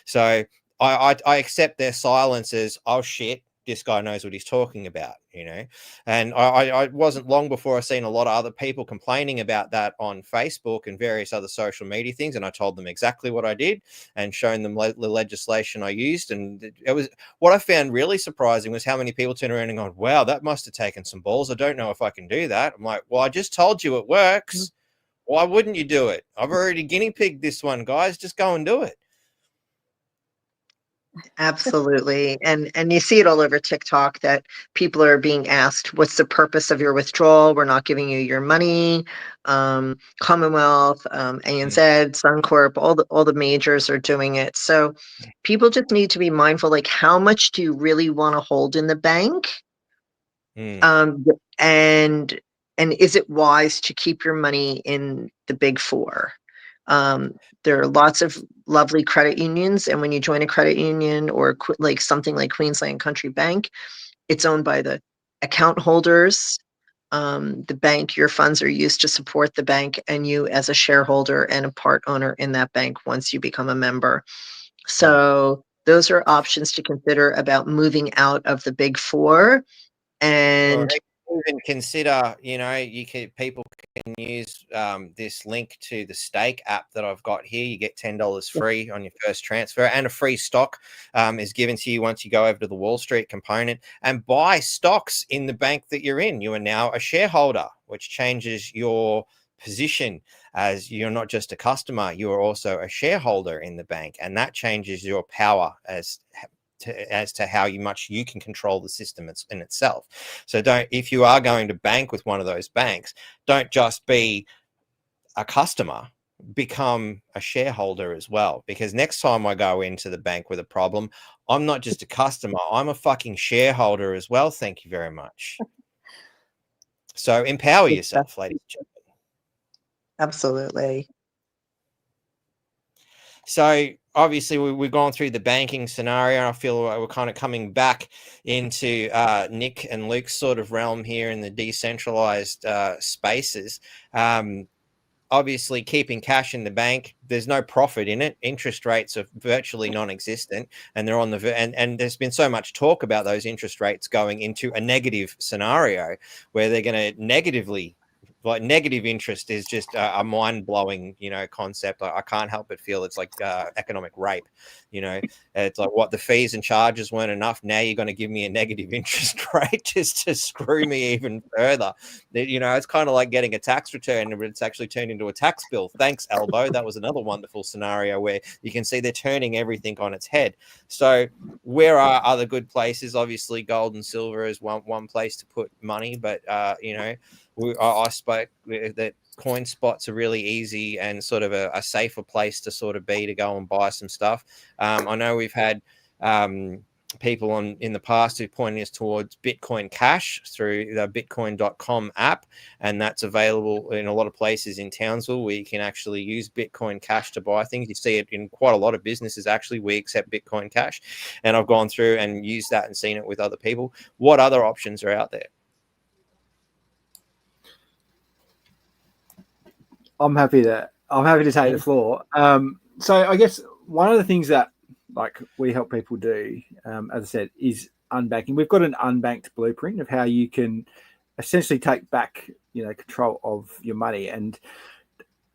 So I accept their silence as, oh shit, this guy knows what he's talking about, you know. And I wasn't long before I seen a lot of other people complaining about that on Facebook and various other social media things. And I told them exactly what I did and shown them the legislation I used. And it was, what I found really surprising was how many people turned around and gone, wow, that must have taken some balls. I don't know if I can do that. I'm like, well, I just told you it works. Why wouldn't you do it? I've already guinea pigged this one, guys. Just go and do it. Absolutely. And you see it all over TikTok that people are being asked, what's the purpose of your withdrawal? We're not giving you your money. Commonwealth, ANZ, Suncorp, all the majors are doing it. So people just need to be mindful, like, how much do you really want to hold in the bank? And is it wise to keep your money in the big four? There are lots of lovely credit unions, and when you join a credit union or like something like Queensland Country Bank, it's owned by the account holders. The bank, your funds are used to support the bank and you as a shareholder and a part owner in that bank once you become a member. So those are options to consider about moving out of the big four. And even consider, you know, people can use this link to the Stake app that I've got here. You get $10 free on your first transfer, and a free stock is given to you once you go over to the Wall Street component and buy stocks in the bank that you're in. You are now a shareholder, which changes your position as you're not just a customer, you are also a shareholder in the bank, and that changes your power as to how much you can control the system in itself. So if you are going to bank with one of those banks, don't just be a customer, become a shareholder as well. Because next time I go into the bank with a problem, I'm not just a customer, I'm a fucking shareholder as well. Thank you very much. So empower yourself, ladies and gentlemen. Absolutely. So obviously we've gone through the banking scenario. I feel like we're kind of coming back into Nick and Luke's sort of realm here in the decentralized spaces. Obviously, keeping cash in the bank, there's no profit in it. Interest rates are virtually non-existent, and they're on the and there's been so much talk about those interest rates going into a negative scenario where they're going to negatively. Like, negative interest is just a mind-blowing, you know, concept. I can't help but feel it's like economic rape. You know, it's like, what, the fees and charges weren't enough. Now you're going to give me a negative interest rate just to screw me even further. You know, it's kind of like getting a tax return, but it's actually turned into a tax bill. Thanks, Elbow. That was another wonderful scenario where you can see they're turning everything on its head. So where are other good places? Obviously, gold and silver is one place to put money, but you know, I spoke that coin spots are really easy and sort of a safer place to sort of be to go and buy some stuff. I know we've had people in the past who pointed us towards Bitcoin Cash through the bitcoin.com app, and that's available in a lot of places in Townsville where you can actually use Bitcoin Cash to buy things. You see it in quite a lot of businesses. Actually, we accept Bitcoin Cash, and I've gone through and used that and seen it with other people. What other options are out there? I'm happy to take the floor. So I guess one of the things that like we help people do, as I said, is unbanking. We've got an unbanked blueprint of how you can essentially take back, control of your money. And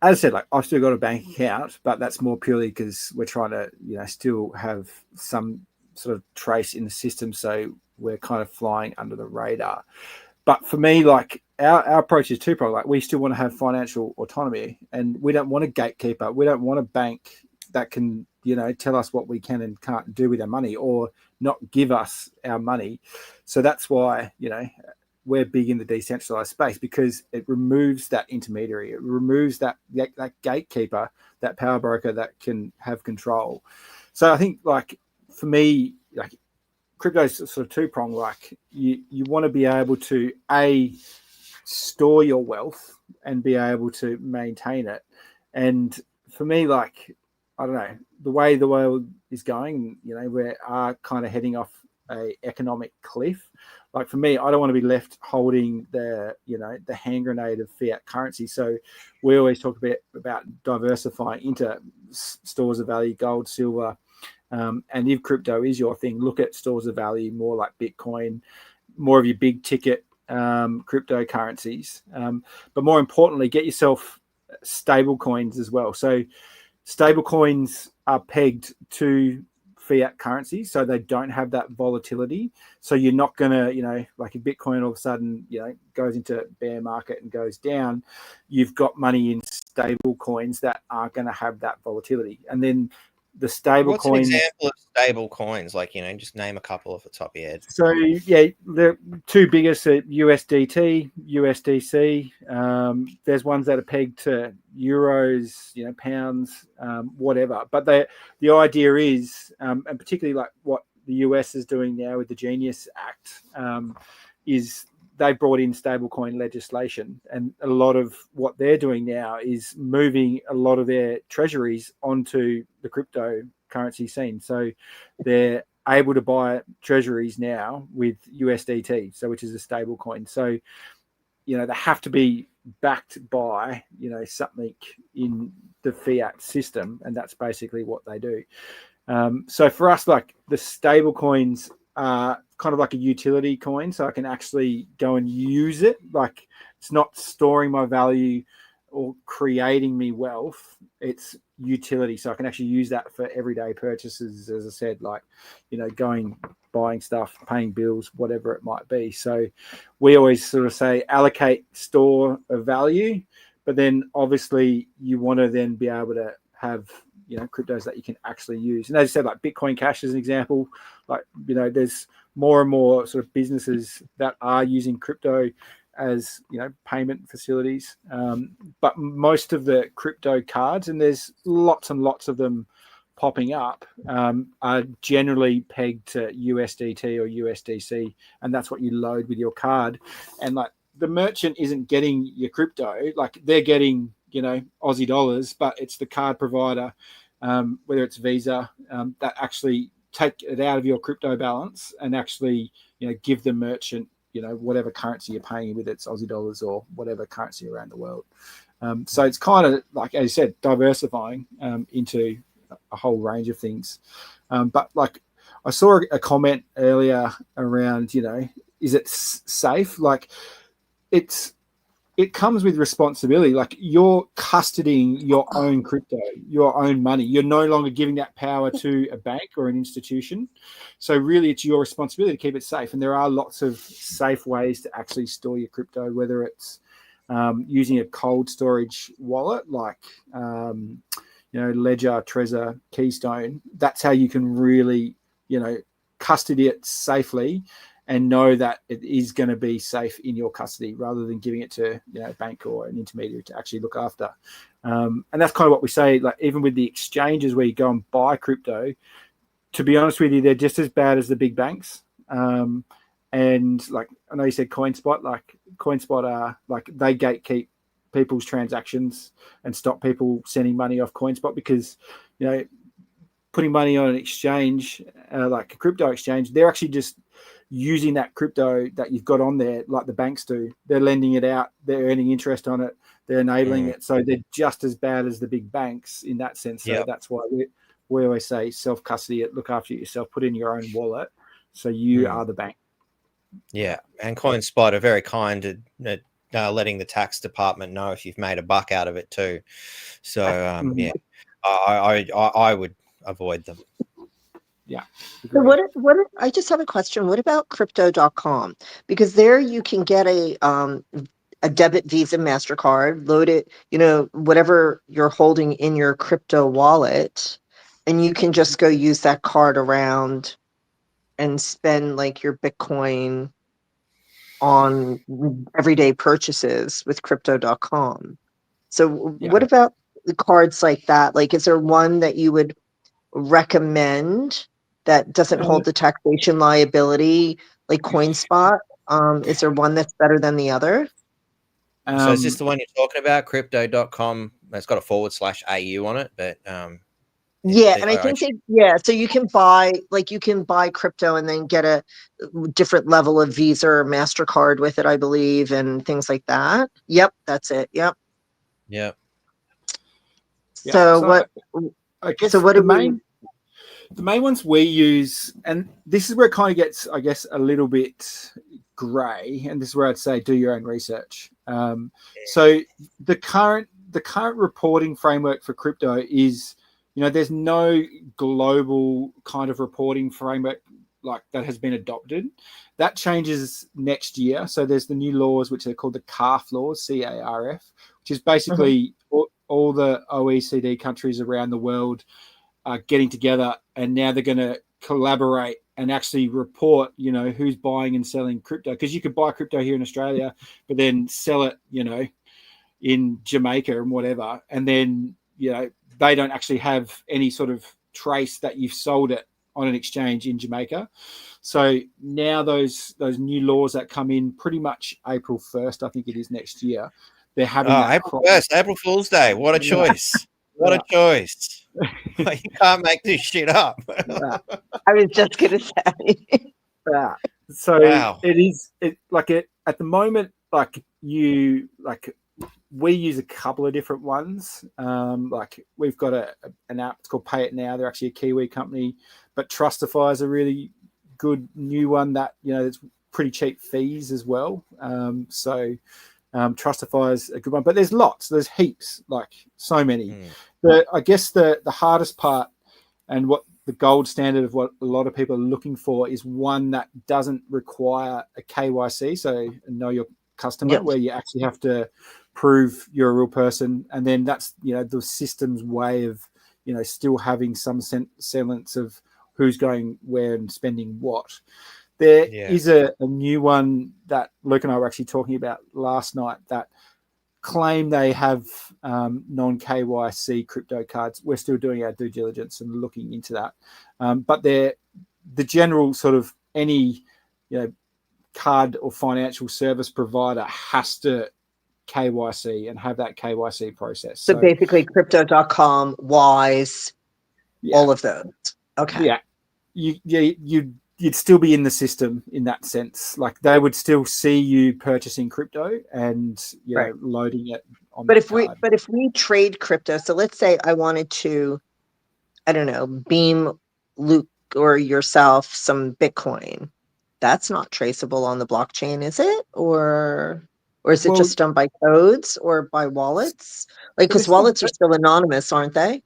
as I said, like I've still got a bank account, but that's more purely because we're trying to, still have some sort of trace in the system. So we're kind of flying under the radar. But for me, like our approach is two-pronged. Like we still want to have financial autonomy, and we don't want a gatekeeper. We don't want a bank that can, tell us what we can and can't do with our money or not give us our money. So that's why, we're big in the decentralized space, because it removes that intermediary. It removes that gatekeeper, that power broker that can have control. So I think, like, for me, like, crypto is sort of two-pronged. Like you want to be able to store your wealth and be able to maintain it. And for me, like, I don't know, the way the world is going, we are kind of heading off a economic cliff. Like for me, I don't want to be left holding the hand grenade of fiat currency. So we always talk a bit about diversifying into stores of value, gold, silver. And if crypto is your thing, look at stores of value, more like Bitcoin, more of your big ticket cryptocurrencies. But more importantly, get yourself stable coins as well. So stable coins are pegged to fiat currency, so they don't have that volatility. So you're not going to, like if Bitcoin all of a sudden, goes into bear market and goes down, you've got money in stable coins that are going to have that volatility. And then the stable What's coins. an example of stable coins? Like, just name a couple off the top of your head. So yeah, the two biggest are USDT, USDC. There's ones that are pegged to euros, pounds, whatever. But the idea is, and particularly like what the US is doing now with the Genius Act, is they brought in stablecoin legislation, and a lot of what they're doing now is moving a lot of their treasuries onto the cryptocurrency scene. So they're able to buy treasuries now with USDT, so which is a stable coin. So, they have to be backed by, something in the fiat system, and that's basically what they do. So for us, like the stable coins are kind of like a utility coin, so I can actually go and use it. Like it's not storing my value or creating me wealth, it's utility. So I can actually use that for everyday purchases, as I said, like, going, buying stuff, paying bills, whatever it might be. So we always sort of say allocate store of value, but then obviously you want to then be able to have, cryptos that you can actually use. And as I said, like Bitcoin Cash is an example, like, there's more and more sort of businesses that are using crypto as, payment facilities. But most of the crypto cards, and there's lots and lots of them popping up, are generally pegged to USDT or USDC. And that's what you load with your card. And like the merchant isn't getting your crypto, like they're getting, Aussie dollars, but it's the card provider, whether it's Visa, that actually take it out of your crypto balance and actually, give the merchant, whatever currency you're paying with, it's Aussie dollars or whatever currency around the world. So it's kind of like, as you said, diversifying into a whole range of things. But like I saw a comment earlier around, is it safe? Like it comes with responsibility. Like you're custodying your own crypto, your own money. You're no longer giving that power to a bank or an institution. So really it's your responsibility to keep it safe. And there are lots of safe ways to actually store your crypto, whether it's using a cold storage wallet like, Ledger, Trezor, Keystone. That's how you can really, custody it safely and know that it is going to be safe in your custody rather than giving it to a bank or an intermediary to actually look after. And that's kind of what we say, like even with the exchanges where you go and buy crypto, to be honest with you, they're just as bad as the big banks. And like I know you said CoinSpot, like CoinSpot are like they gatekeep people's transactions and stop people sending money off CoinSpot because, putting money on an exchange, like a crypto exchange, they're actually just using that crypto that you've got on there like the banks do. They're lending it out, they're earning interest on it, they're enabling it. So they're just as bad as the big banks in that sense. So that's why we always say self-custody it, look after it yourself, put in your own wallet, so you are the bank. Yeah, and CoinSpot are very kind at letting the tax department know if you've made a buck out of it too. So yeah, I would avoid them. Yeah. So I just have a question. What about crypto.com? Because there you can get a debit Visa MasterCard, load it, whatever you're holding in your crypto wallet, and you can just go use that card around and spend like your Bitcoin on everyday purchases with crypto.com. So what about the cards like that? Like, is there one that you would recommend that doesn't hold the taxation liability like CoinSpot? Is there one that's better than the other? So is this the one you're talking about? Crypto.com. It's got a /AU on it, but yeah, and I think so you can buy crypto and then get a different level of Visa or MasterCard with it, I believe, and things like that. Yep, that's it. Yep. Yeah. So what? I guess so what the main ones we use, and this is where it kind of gets, I guess, a little bit grey, and this is where I'd say do your own research. So the current reporting framework for crypto is, there's no global kind of reporting framework like that has been adopted. That changes next year. So there's the new laws, which are called the CARF laws, CARF, which is basically all the OECD countries around the world are getting together, and now they're going to collaborate and actually report, who's buying and selling crypto. Because you could buy crypto here in Australia, but then sell it, in Jamaica and whatever. And then, they don't actually have any sort of trace that you've sold it on an exchange in Jamaica. So now those new laws that come in pretty much April 1st, I think it is next year, they're having April 1st, April Fool's Day. What a choice. What a choice. You can't make this shit up. I was just going to say. So it is at the moment, we use a couple of different ones. We've got an app, it's called Pay It Now. They're actually a Kiwi company, but Trustify is a really good new one that, it's pretty cheap fees as well. Trustify is a good one, but there's heaps, so many. I guess the hardest part and what the gold standard of what a lot of people are looking for is one that doesn't require a KYC, so know your customer, where you actually have to prove you're a real person, and then that's the system's way of still having some semblance of who's going where and spending what. There is a new one that Luke and I were actually talking about last night that claim they have non-KYC crypto cards. We're still doing our due diligence and looking into that, but they're the general sort of any card or financial service provider has to KYC and have that KYC process. So basically crypto.com, Wise, all of those. Okay. Yeah. You'd still be in the system in that sense. They would still see you purchasing crypto and loading it on but if we trade crypto, so let's say I wanted to, I don't know, beam Luke or yourself some Bitcoin, that's not traceable on the blockchain, is it? Or is it just done by codes or by wallets? Because wallets are still anonymous, aren't they?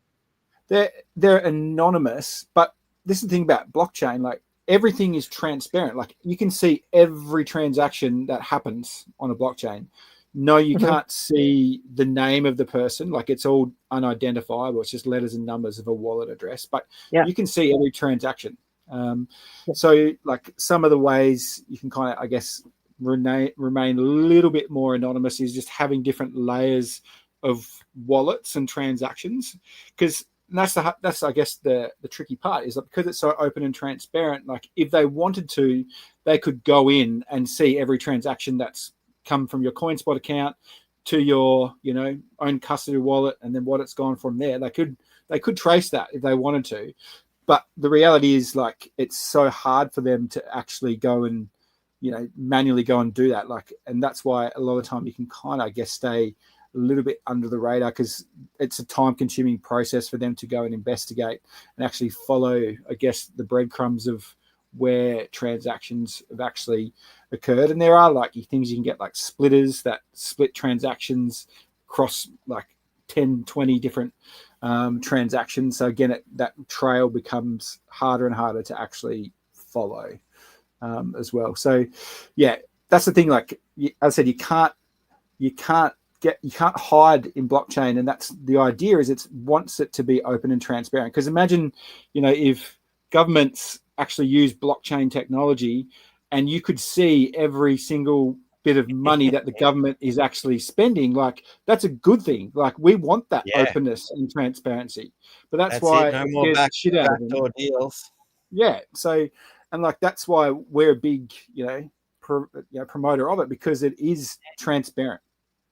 They're anonymous, but this is the thing about blockchain. Everything is transparent. You can see every transaction that happens on a blockchain. No, you can't see the name of the person. It's all unidentifiable. It's just letters and numbers of a wallet address. But you can see every transaction. So some of the ways you can kind of, I guess, remain a little bit more anonymous is just having different layers of wallets and transactions. Because that's I guess the tricky part is because it's so open and transparent. If they wanted to, they could go in and see every transaction that's come from your CoinSpot account to your own custody wallet, and then what it's gone from there. They could trace that if they wanted to, but the reality is it's so hard for them to actually go and manually go and do that. And that's why a lot of time you can kind of, I guess, stay little bit under the radar because it's a time-consuming process for them to go and investigate and actually follow, I guess, the breadcrumbs of where transactions have actually occurred. And there are like things you can get, like splitters that split transactions across like 10, 20 different transactions. So again, that trail becomes harder and harder to actually follow as well. So yeah, that's the thing. Like as I said, you can't hide in blockchain, and that's the idea. Is it wants it to be open and transparent. Because imagine, if governments actually use blockchain technology, and you could see every single bit of money that the government is actually spending, like that's a good thing. Like we want that openness and transparency. But that's why no it more scares the shit out of them. backdoor deals. Yeah. So, and like that's why we're a big, promoter of it, because it is transparent.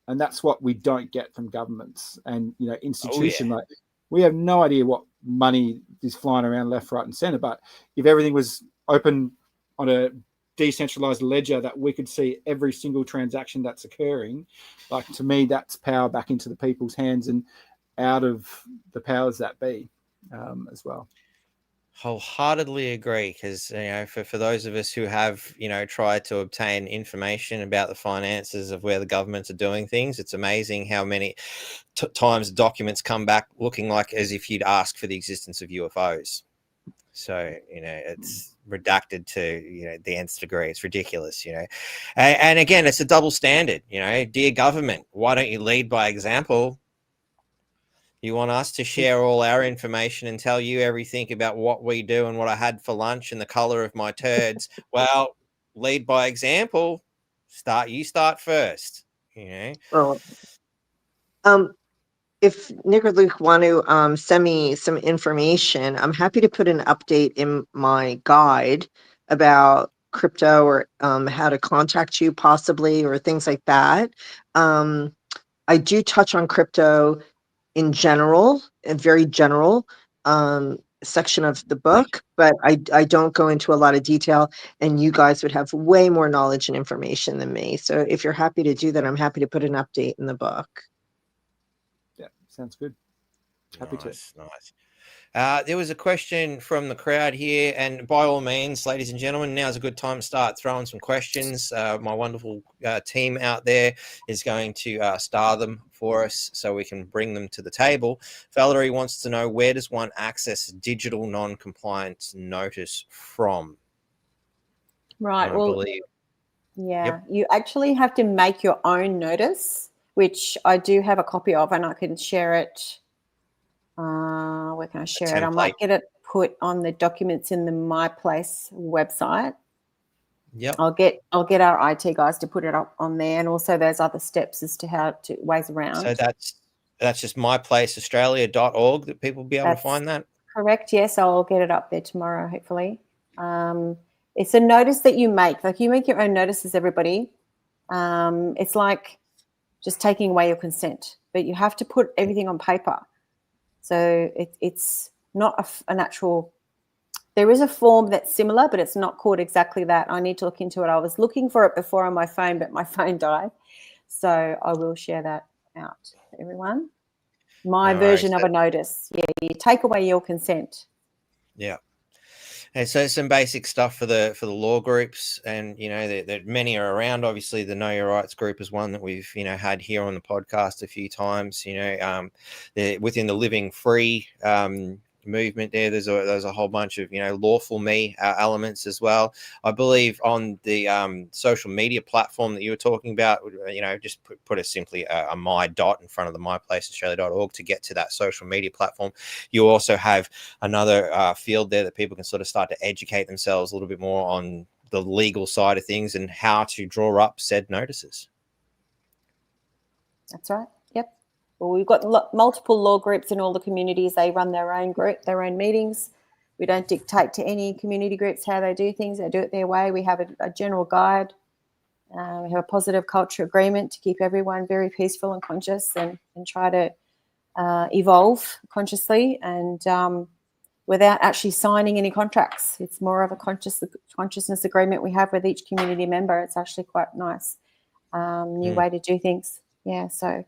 And that's what we don't get from governments and institutions. Like we have no idea what money is flying around left, right, and centre. But if everything was open on a decentralized ledger that we could see every single transaction that's occurring, like to me, that's power back into the people's hands and out of the powers that be as well. Wholeheartedly agree, because for those of us who have tried to obtain information about the finances of where the governments are doing things, it's amazing how many times documents come back looking like as if you'd asked for the existence of UFOs. So it's redacted to the nth degree. It's ridiculous, and again, it's a double standard. Dear government, why don't you lead by example? You want us to share all our information and tell you everything about what we do and what I had for lunch and the color of my turds. Well, lead by example. You start first. Well, if Nick or Luke want to send me some information, I'm happy to put an update in my guide about crypto or how to contact you possibly or things like that. I do touch on crypto in general, a very general section of the book, but I don't go into a lot of detail, and you guys would have way more knowledge and information than me. So if you're happy to do that, I'm happy to put an update in the book. Yeah, sounds good. Happy to. Nice. There was a question from the crowd here, and by all means, ladies and gentlemen, now's a good time to start throwing some questions. My wonderful team out there is going to star them for us so we can bring them to the table. Valerie wants to know, where does one access digital non-compliance notice from? Right. Yep. You actually have to make your own notice, which I do have a copy of, and I can share it. Where can I share it? I might get it put on the documents in the MyPlace website. Yep. I'll get our IT guys to put it up on there, and also there's other steps as to ways around. So that's just MyPlaceAustralia.org that people will be able to find that. Correct. Yes, I'll get it up there tomorrow, hopefully. It's a notice that you make. Like you make your own notices, everybody. It's like just taking away your consent, but you have to put everything on paper. So it's not an actual. There is a form that's similar, but it's not called exactly that. I need to look into it. I was looking for it before on my phone, but my phone died. So I will share that out for everyone. My version of a notice. Yeah, you take away your consent. Yeah. And so some basic stuff for the law groups, and that many are around. Obviously, the Know Your Rights group is one that we've had here on the podcast a few times. Within the Living Free movement, there's a whole bunch of lawful me elements as well. I believe on the social media platform that you were talking about, just put a simply a my dot in front of the MyPlaceAustralia.org to get to that social media platform. You also have another field there that people can sort of start to educate themselves a little bit more on the legal side of things and how to draw up said notices. That's right. Yep. Well, we've got multiple law groups in all the communities. They run their own group, their own meetings. We don't dictate to any community groups how they do things. They do it their way. We have a general guide. We have a positive culture agreement to keep everyone very peaceful and conscious and try to evolve consciously and without actually signing any contracts. It's more of a consciousness agreement we have with each community member. It's actually quite nice. New way to do things. Yeah, so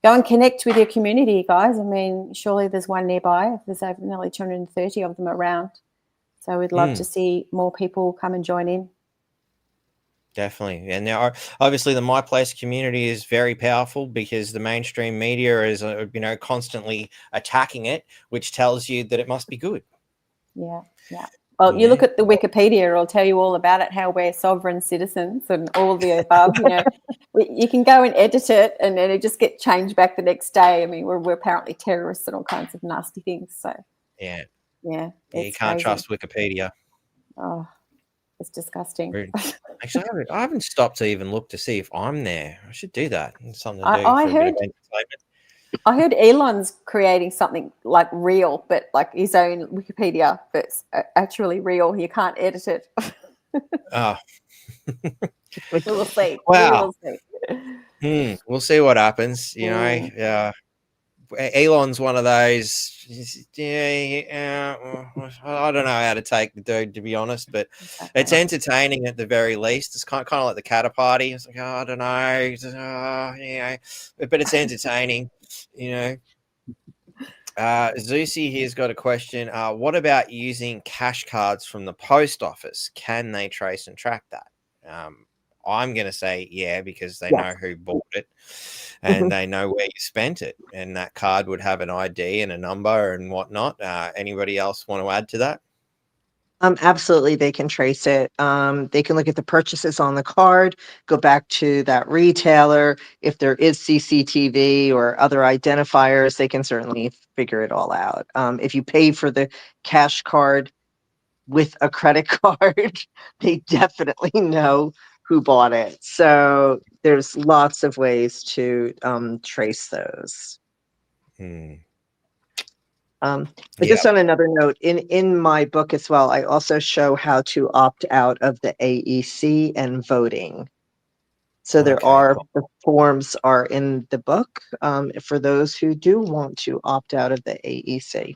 go and connect with your community, guys. I mean, surely there's one nearby. There's over nearly 230 of them around. So we'd love to see more people come and join in. Definitely. And now, obviously, the MyPlace community is very powerful because the mainstream media is, constantly attacking it, which tells you that it must be good. Yeah, yeah. Well, you look at the Wikipedia, it'll tell you all about it, how we're sovereign citizens and all the above. You can go and edit it and then it just get changed back the next day. I mean, we're apparently terrorists and all kinds of nasty things. So, yeah, you can't crazy. Trust Wikipedia. Oh, it's disgusting. Actually, I haven't stopped to even look to see if I'm there. I should do that. It's something to do I for a bit of entertainment. I heard Elon's creating something like real, but like his own Wikipedia, but it's actually real. You can't edit it. Oh. We'll see. Wow. We'll see. We'll see what happens. Elon's one of those. I don't know how to take the dude, to be honest, but it's entertaining at the very least. It's kind of like the Catter Party. It's like, I don't know, but it's entertaining. Zusi here's got a question. What about using cash cards from the post office? Can they trace and track that? I'm going to say yeah, because they know who bought it and they know where you spent it. And that card would have an ID and a number and whatnot. Anybody else want to add to that? Absolutely, they can trace it. They can look at the purchases on the card, go back to that retailer. If there is CCTV or other identifiers, they can certainly figure it all out. If you pay for the cash card with a credit card, they definitely know who bought it. So there's lots of ways to trace those. But just on another note, in my book as well, I also show how to opt out of the AEC and voting. So the forms are in the book for those who do want to opt out of the AEC.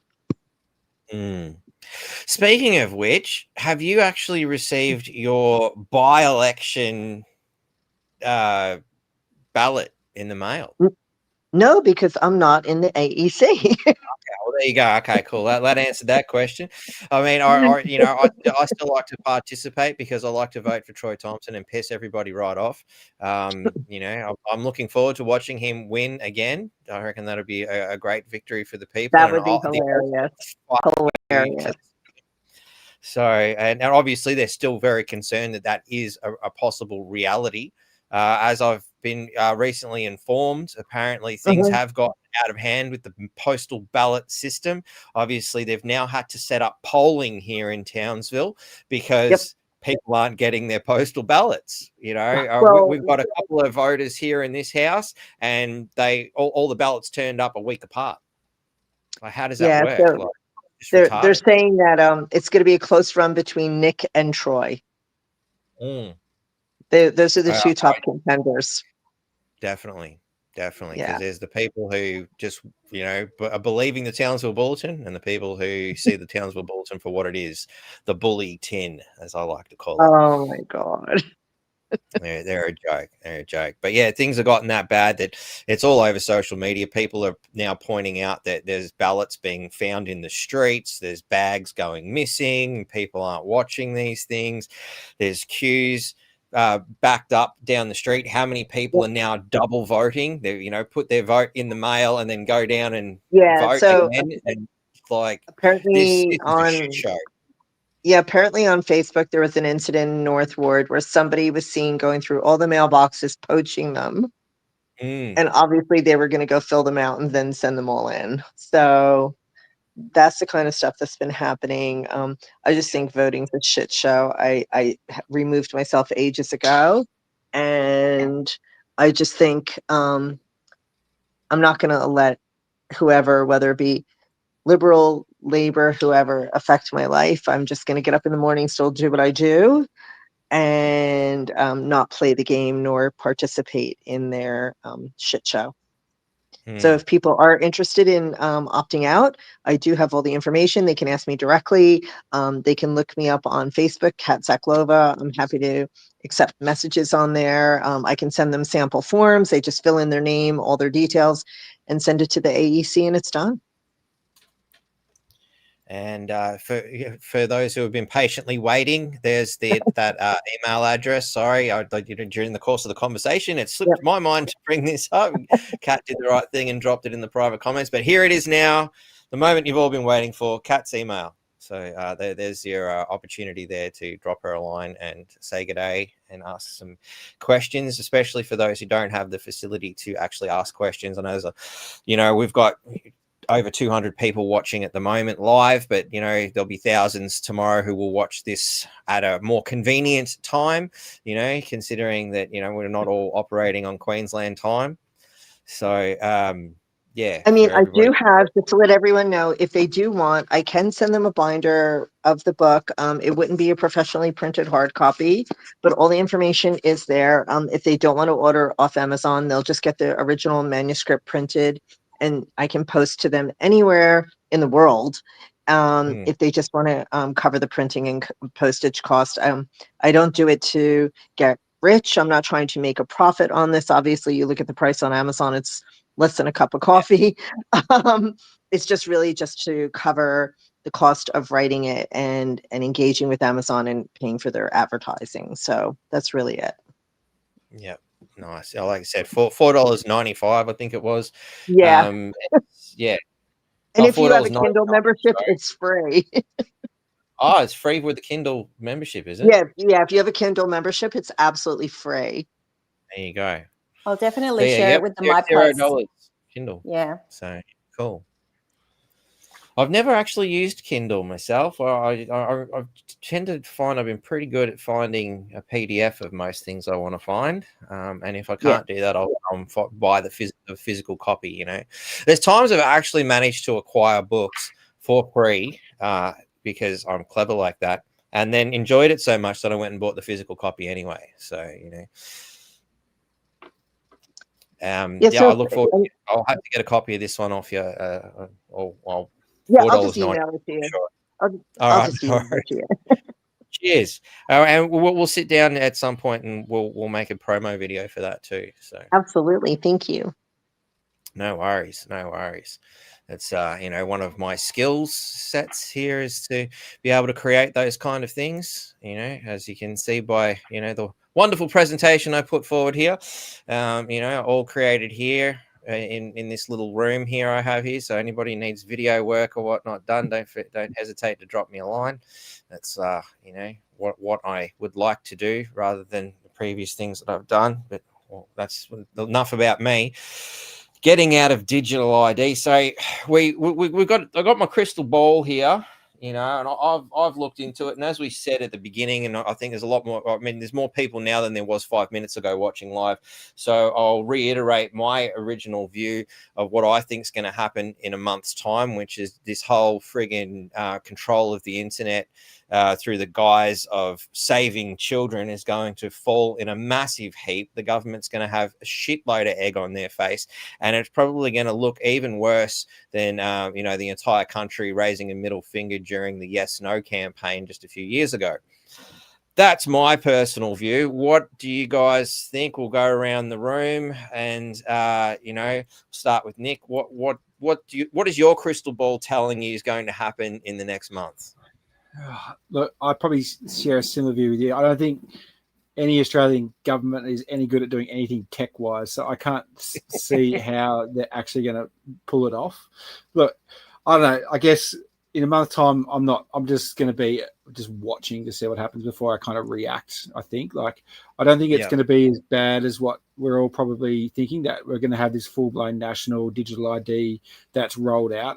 Speaking of which, have you actually received your by-election ballot in the mail? No, because I'm not in the AEC. Well, there you go. Okay, cool. That answered that question. I mean, I still like to participate because I like to vote for Troy Thompson and piss everybody right off. I'm looking forward to watching him win again. I reckon that'll be a great victory for the people. That would be hilarious. Hilarious. So, and obviously they're still very concerned that is a possible reality. As I've been recently informed, apparently things have gotten out of hand with the postal ballot system. Obviously, they've now had to set up polling here in Townsville because people aren't getting their postal ballots. We've got a couple of voters here in this house, and all the ballots turned up a week apart. Like, how does that work? They're saying that it's going to be a close run between Nick and Troy. Those are the two top contenders. Definitely. Because there's the people who just, are believing the Townsville Bulletin and the people who see the Townsville Bulletin for what it is, the bully tin, as I like to call it. Oh, my God. They're a joke. They're a joke. But yeah, things have gotten that bad that it's all over social media. People are now pointing out that there's ballots being found in the streets. There's bags going missing. People aren't watching these things. There's queues backed up down the street. How many people are now double voting? They, put their vote in the mail and then go down and vote again. And like, apparently this is a shit show. Yeah, apparently on Facebook there was an incident in North Ward where somebody was seen going through all the mailboxes, poaching them. And obviously they were going to go fill them out and then send them all in. So that's the kind of stuff that's been happening. I just think voting's a shit show. I removed myself ages ago, and I just think I'm not going to let whoever, whether it be Liberal, Labor, whoever, affect my life. I'm just going to get up in the morning, still do what I do, and not play the game nor participate in their shit show. So Hmm. if people are interested in opting out, I do have all the information. They can ask me directly. They can look me up on Facebook, Zacklova. I'm happy to accept messages on there. I can send them sample forms. They just fill in their name, all their details, and send it to the AEC, and it's done. And for those who have been patiently waiting, there's that email address. Sorry, during the course of the conversation, it slipped my mind to bring this up. Kat did the right thing and dropped it in the private comments, but here it is now, the moment you've all been waiting for, Kat's email. So there's your opportunity there to drop her a line and say good day and ask some questions, especially for those who don't have the facility to actually ask questions. I know we've got over 200 people watching at the moment live, but there'll be thousands tomorrow who will watch this at a more convenient time, considering that we're not all operating on Queensland time. So yeah, I mean, for I everybody. do have, just to let everyone know, if they do want, I can send them a binder of the book. It wouldn't be a professionally printed hard copy, but all the information is there. If they don't want to order off Amazon, they'll just get the original manuscript printed, and I can post to them anywhere in the world. If they just want to cover the printing and postage cost. I don't do it to get rich. I'm not trying to make a profit on this. Obviously, you look at the price on Amazon, it's less than a cup of coffee. It's just really just to cover the cost of writing it and engaging with Amazon and paying for their advertising. So that's really it. Yeah, nice. Like I said, $4.95, I think it was. Yeah. Yeah. And if you have a $4.99. Kindle membership, it's free. Oh, it's free with the Kindle membership, is it? Yeah. If you have a Kindle membership, it's absolutely free. There you go. I'll definitely So, yeah, share yep, it with the $0 MyPlace. Kindle. Yeah. So cool. I've never actually used Kindle myself. I tend to find I've been pretty good at finding a PDF of most things I want to find. And if I Yeah. can't do that, I'll buy the physical copy. There's times I've actually managed to acquire books for free because I'm clever like that, and then enjoyed it so much that I went and bought the physical copy anyway. So I look forward. I'll have to get a copy of this one off you. I'll I'll just email it to you. Sure. I'll just email it to you. Cheers. And we'll sit down at some point and we'll make a promo video for that too. So Absolutely. Thank you. no worries. It's one of my skills sets here is to be able to create those kind of things. As you can see by the wonderful presentation I put forward here. All created here in this little room here I have here. So anybody needs video work or whatnot done, don't hesitate to drop me a line. That's what I would like to do rather than the previous things that I've done. But that's enough about me. Getting out of digital ID. So I got my crystal ball here, and I've looked into it. And as we said at the beginning, and I think there's a lot more. I mean, there's more people now than there was 5 minutes ago watching live. So I'll reiterate my original view of what I think is going to happen in a month's time, which is this whole friggin' control of the internet through the guise of saving children is going to fall in a massive heap. The government's going to have a shitload of egg on their face, and it's probably going to look even worse than the entire country raising a middle finger during the Yes No campaign just a few years ago. That's my personal view. What do you guys think? We'll go around the room and start with Nick. What is your crystal ball telling you is going to happen in the next month? Look, I probably share a similar view with you. I don't think any Australian government is any good at doing anything tech-wise, so I can't see how they're actually going to pull it off. Look, I don't know. I guess in a month's time, I'm just going to be just watching to see what happens before I kind of react. I think, I don't think it's going to be as bad as what we're all probably thinking, that we're going to have this full-blown national digital ID that's rolled out.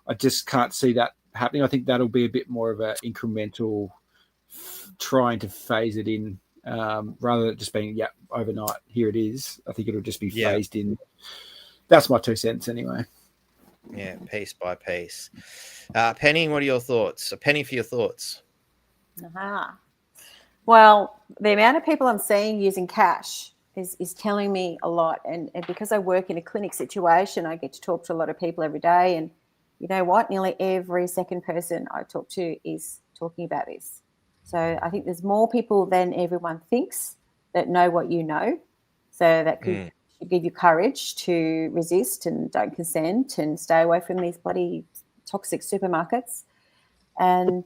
I just can't see that happening. I think that'll be a bit more of an incremental trying to phase it in rather than just being overnight here it is. I think it'll just be phased in. That's my 2 cents anyway. Piece by piece. Penny, what are your thoughts? A penny for your thoughts. Well, the amount of people I'm seeing using cash is telling me a lot. And because I work in a clinic situation, I get to talk to a lot of people every day. And you know what? Nearly every second person I talk to is talking about this. So I think there's more people than everyone thinks that know what you know. So that should give you courage to resist and don't consent and stay away from these bloody toxic supermarkets. And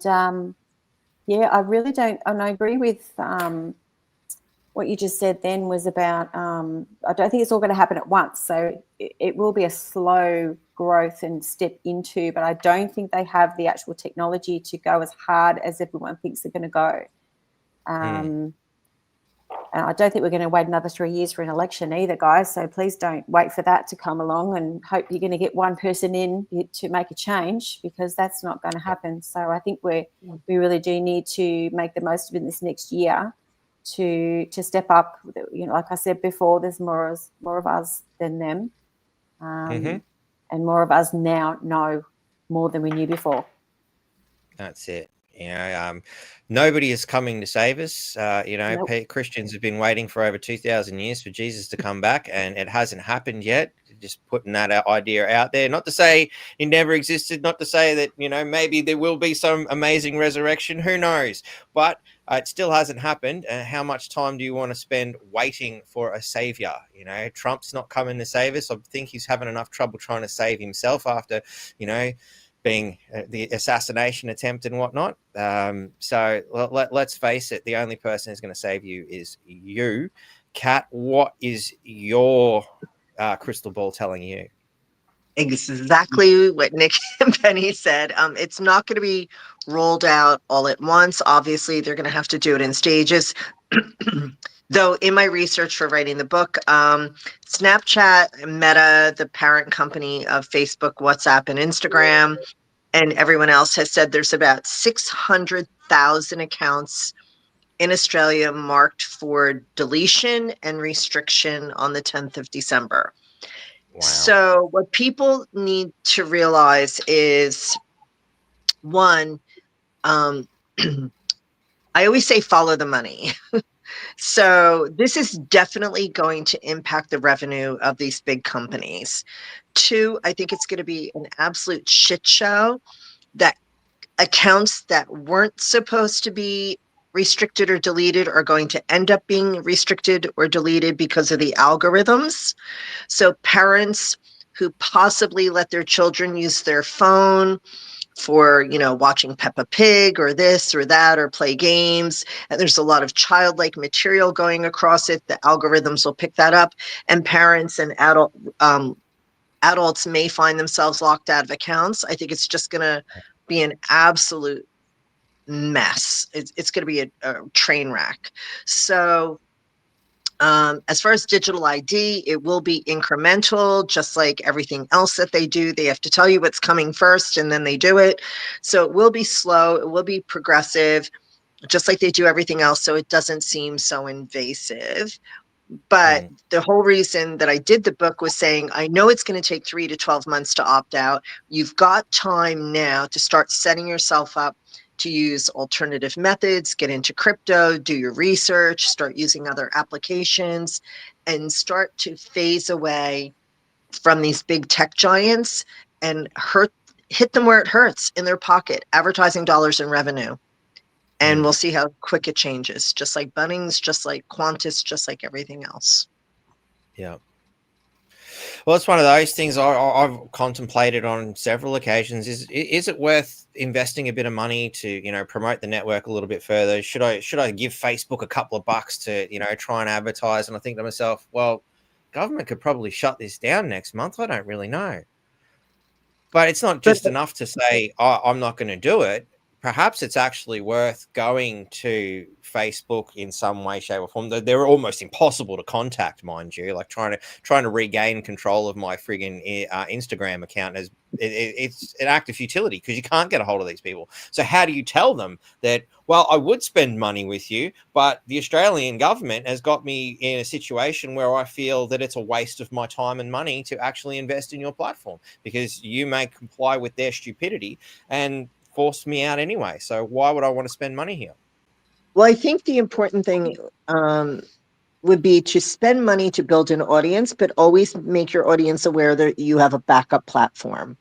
yeah, I really don't, and I agree with what you just said then was about, I don't think it's all going to happen at once. So it will be a slow growth and step into, but I don't think they have the actual technology to go as hard as everyone thinks they're going to go. And I don't think we're going to wait another 3 years for an election either, guys. So please don't wait for that to come along and hope you're going to get one person in to make a change, because that's not going to happen. So I think we really do need to make the most of it this next year to step up. You know, like I said before, there's more of us than them, and more of us now know more than we knew before. That's it. You know, nobody is coming to save us. You know, Nope. Christians have been waiting for over 2,000 years for Jesus to come back, and it hasn't happened yet. Just putting that idea out there. Not to say it never existed. Not to say that, you know, maybe there will be some amazing resurrection. Who knows? But it still hasn't happened. And how much time do you want to spend waiting for a savior? You know, Trump's not coming to save us. I think he's having enough trouble trying to save himself after, you know, being the assassination attempt and whatnot. So let's face it, the only person who's going to save you is you. Kat, what is your crystal ball telling you? Exactly what Nick and Penny said. It's not going to be rolled out all at once. Obviously, they're going to have to do it in stages. Though in my research for writing the book, Snapchat, Meta, the parent company of Facebook, WhatsApp, and Instagram, and everyone else has said there's about 600,000 accounts in Australia marked for deletion and restriction on the 10th of December. Wow. So what people need to realize is, one, I always say follow the money. So this is definitely going to impact the revenue of these big companies. Two, I think it's going to be an absolute shit show that accounts that weren't supposed to be restricted or deleted are going to end up being restricted or deleted because of the algorithms. So parents who possibly let their children use their phone for, you know, watching Peppa Pig or this or that, or play games, and there's a lot of childlike material going across it, the algorithms will pick that up, and parents and adults may find themselves locked out of accounts. I think it's just going to be an absolute mess. It's going to be a train wreck. So as far as digital ID, it will be incremental, just like everything else that they do. They have to tell you what's coming first and then they do it. So it will be slow, it will be progressive, just like they do everything else. So it doesn't seem so invasive. But the whole reason that I did the book was saying, I know it's going to take 3 to 12 months to opt out. You've got time now to start setting yourself up to use alternative methods, get into crypto, do your research, start using other applications, and start to phase away from these big tech giants and hit them where it hurts, in their pocket, advertising dollars and revenue. And we'll see how quick it changes, just like Bunnings, just like Qantas, just like everything else. Yeah. Well, it's one of those things I've contemplated on several occasions. Is it worth investing a bit of money to, you know, promote the network a little bit further? Should I give Facebook a couple of bucks to, you know, try and advertise? And I think to myself, well, government could probably shut this down next month. I don't really know. But it's not just enough to say, oh, I'm not going to do it. Perhaps it's actually worth going to Facebook in some way, shape, or form. They're almost impossible to contact, mind you. Like trying to regain control of my friggin' Instagram account it's an act of futility because you can't get a hold of these people. So how do you tell them that? Well, I would spend money with you, but the Australian government has got me in a situation where I feel that it's a waste of my time and money to actually invest in your platform because you may comply with their stupidity and force me out anyway. So why would I want to spend money here? Well, I think the important thing would be to spend money to build an audience, but always make your audience aware that you have a backup platform.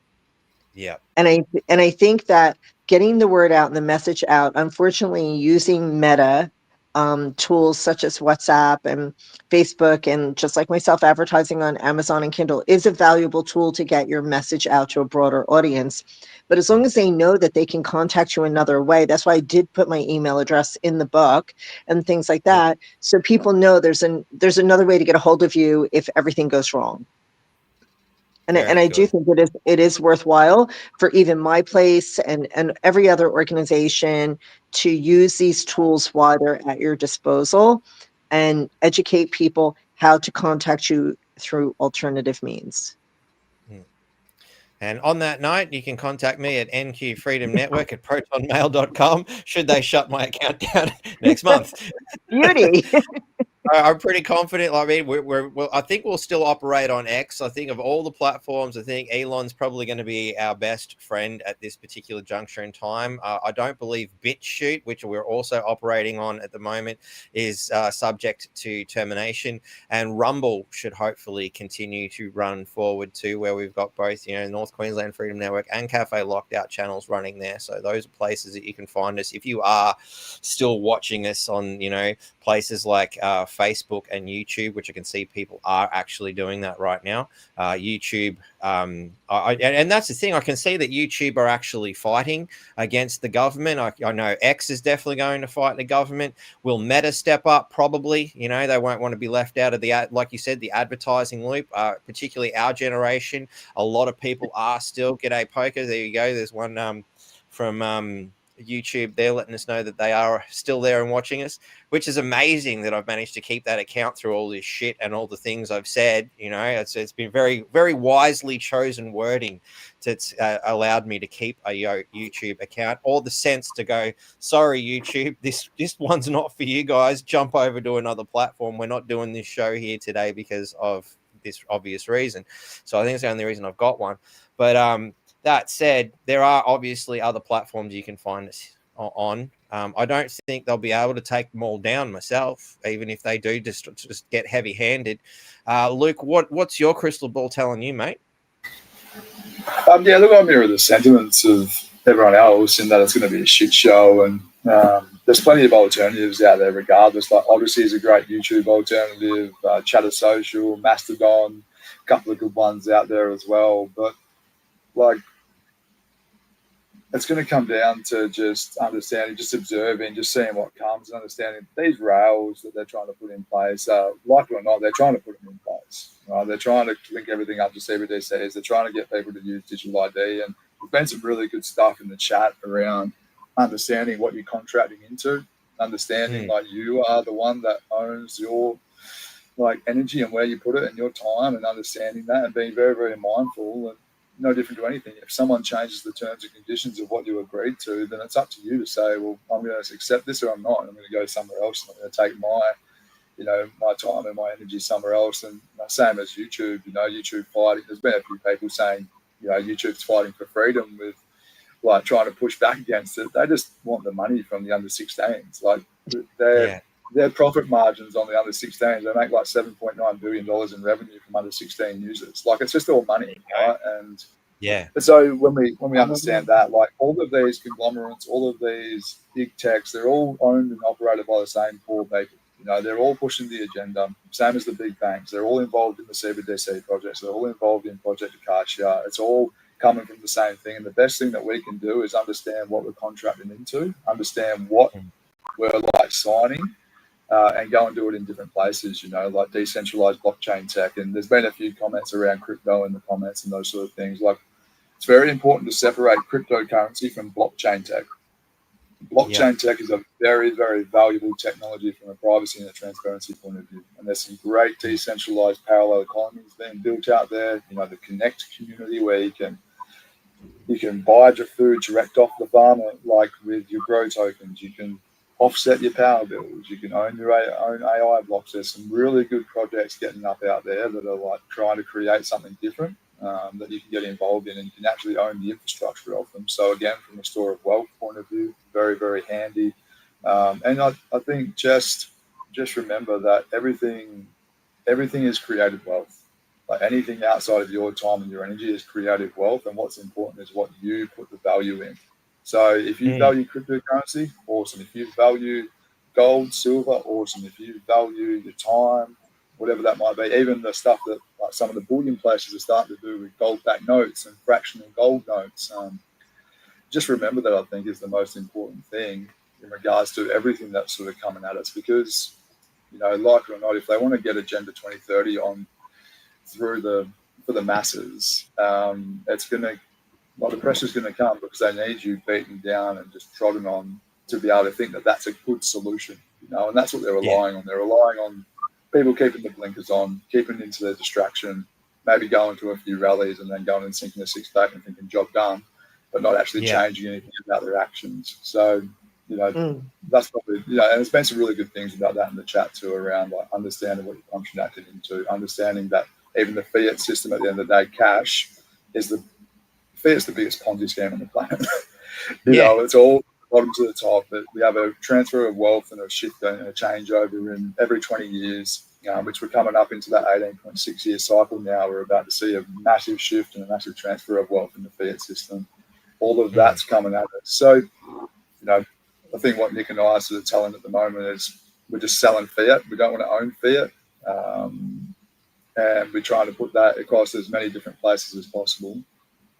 Yeah. And I think that getting the word out and the message out, unfortunately, using Meta tools such as WhatsApp and Facebook, and just like myself, advertising on Amazon and Kindle is a valuable tool to get your message out to a broader audience. But as long as they know that they can contact you another way, that's why I did put my email address in the book and things like that, so people know there's another way to get a hold of you if everything goes wrong. And Very I do good. think it is worthwhile for even MyPlace and every other organization to use these tools while they're at your disposal and educate people how to contact you through alternative means. And on that note, you can contact me at nqfreedomnetwork@protonmail.com should they shut my account down next month. Beauty. I'm pretty confident. I mean, I think we'll still operate on X. I think of all the platforms, I think Elon's probably going to be our best friend at this particular juncture in time. I don't believe BitChute, which we're also operating on at the moment, is subject to termination. And Rumble should hopefully continue to run forward too, where we've got both, North Queensland Freedom Network and Cafe Lockout channels running there. So those are places that you can find us if you are still watching us on, places like Facebook and YouTube, which I can see people are actually doing that right now. YouTube, and that's the thing. I can see that YouTube are actually fighting against the government. I know X is definitely going to fight the government. Will Meta step up? Probably. They won't want to be left out of like you said, the advertising loop. Particularly our generation, a lot of people are still. G'day Poker. There you go. There's one from YouTube. They're letting us know that they are still there and watching us, which is amazing that I've managed to keep that account through all this shit and all the things I've said. It's been very, very wisely chosen wording that's allowed me to keep a YouTube account, or the sense to go, sorry, YouTube, this one's not for you guys. Jump over to another platform. We're not doing this show here today because of this obvious reason. So I think it's the only reason I've got one. But that said, there are obviously other platforms you can find us on. I don't think they'll be able to take them all down myself, even if they do just get heavy-handed. Luke, what's your crystal ball telling you, mate? Yeah, look, I mirror the sentiments of everyone else in that it's going to be a shit show, and there's plenty of alternatives out there regardless. Like Odyssey is a great YouTube alternative, Chatter Social, Mastodon, a couple of good ones out there as well. But like, it's going to come down to just understanding, just observing, just seeing what comes, and understanding these rails that they're trying to put in place, like it or not, they're trying to put them in place. Right? They're trying to link everything up to CBDCs. They're trying to get people to use digital ID. And there's been some really good stuff in the chat around understanding what you're contracting into, understanding like you are the one that owns your energy and where you put it and your time, and understanding that and being very, very mindful. And no different to anything. If someone changes the terms and conditions of what you agreed to, then it's up to you to say, well, I'm going to accept this or I'm not. I'm going to go somewhere else. I'm going to take my time and my energy somewhere else. And same as YouTube, YouTube fighting. There's been a few people saying, YouTube's fighting for freedom with trying to push back against it. They just want the money from the under 16s. Their profit margins on the under 16s, they make $7.9 billion in revenue from under 16 users. It's just all money, right? And so when we understand that, all of these conglomerates, all of these big techs, they're all owned and operated by the same poor people. They're all pushing the agenda, same as the big banks. They're all involved in the CBDC projects. They're all involved in Project Acacia. It's all coming from the same thing. And the best thing that we can do is understand what we're contracting into, understand what we're signing, and go and do it in different places, like decentralized blockchain tech. And there's been a few comments around crypto in the comments and those sort of things. It's very important to separate cryptocurrency from blockchain tech. Blockchain tech is a very, very valuable technology from a privacy and a transparency point of view. And there's some great decentralized parallel economies being built out there. The Connect community where you can buy your food direct off the farmer, with your grow tokens. You can offset your power bills. You can own your own AI blocks. There's some really good projects getting up out there that are trying to create something different that you can get involved in, and you can actually own the infrastructure of them. So again, from a store of wealth point of view, very, very handy. And I think just just remember that everything is created wealth. Like anything outside of your time and your energy is creative wealth, and what's important is what you put the value in. So if you value cryptocurrency, awesome. If you value gold, silver, awesome. If you value your time, whatever that might be, even the stuff that like some of the bullion places are starting to do with gold-backed notes and fractional gold notes, just remember that I think is the most important thing in regards to everything that's sort of coming at us, because, you know, like it or not, if they want to get Agenda 2030 on for the masses, it's going to, well, the pressure's going to come because they need you beaten down and just trodden on to be able to think that that's a good solution, you know, and that's what they're relying on. They're relying on people keeping the blinkers on, keeping into their distraction, maybe going to a few rallies and then going and sinking a six-pack and thinking job done, but not actually changing anything about their actions. So, you know, that's probably, you know, and there's been some really good things about that in the chat too, around like understanding what you're contracted into, understanding that even the fiat system at the end of the day, cash is fiat's the biggest Ponzi scam on the planet. you know, it's all bottom to the top, but we have a transfer of wealth and a shift and a changeover in every 20 years, which we're coming up into that 18.6 year cycle now. We're about to see a massive shift and a massive transfer of wealth in the fiat system. All of that's coming at us. So, you know, I think what Nick and I are sort of telling at the moment is we're just selling fiat. We don't want to own fiat. And we're trying to put that across as many different places as possible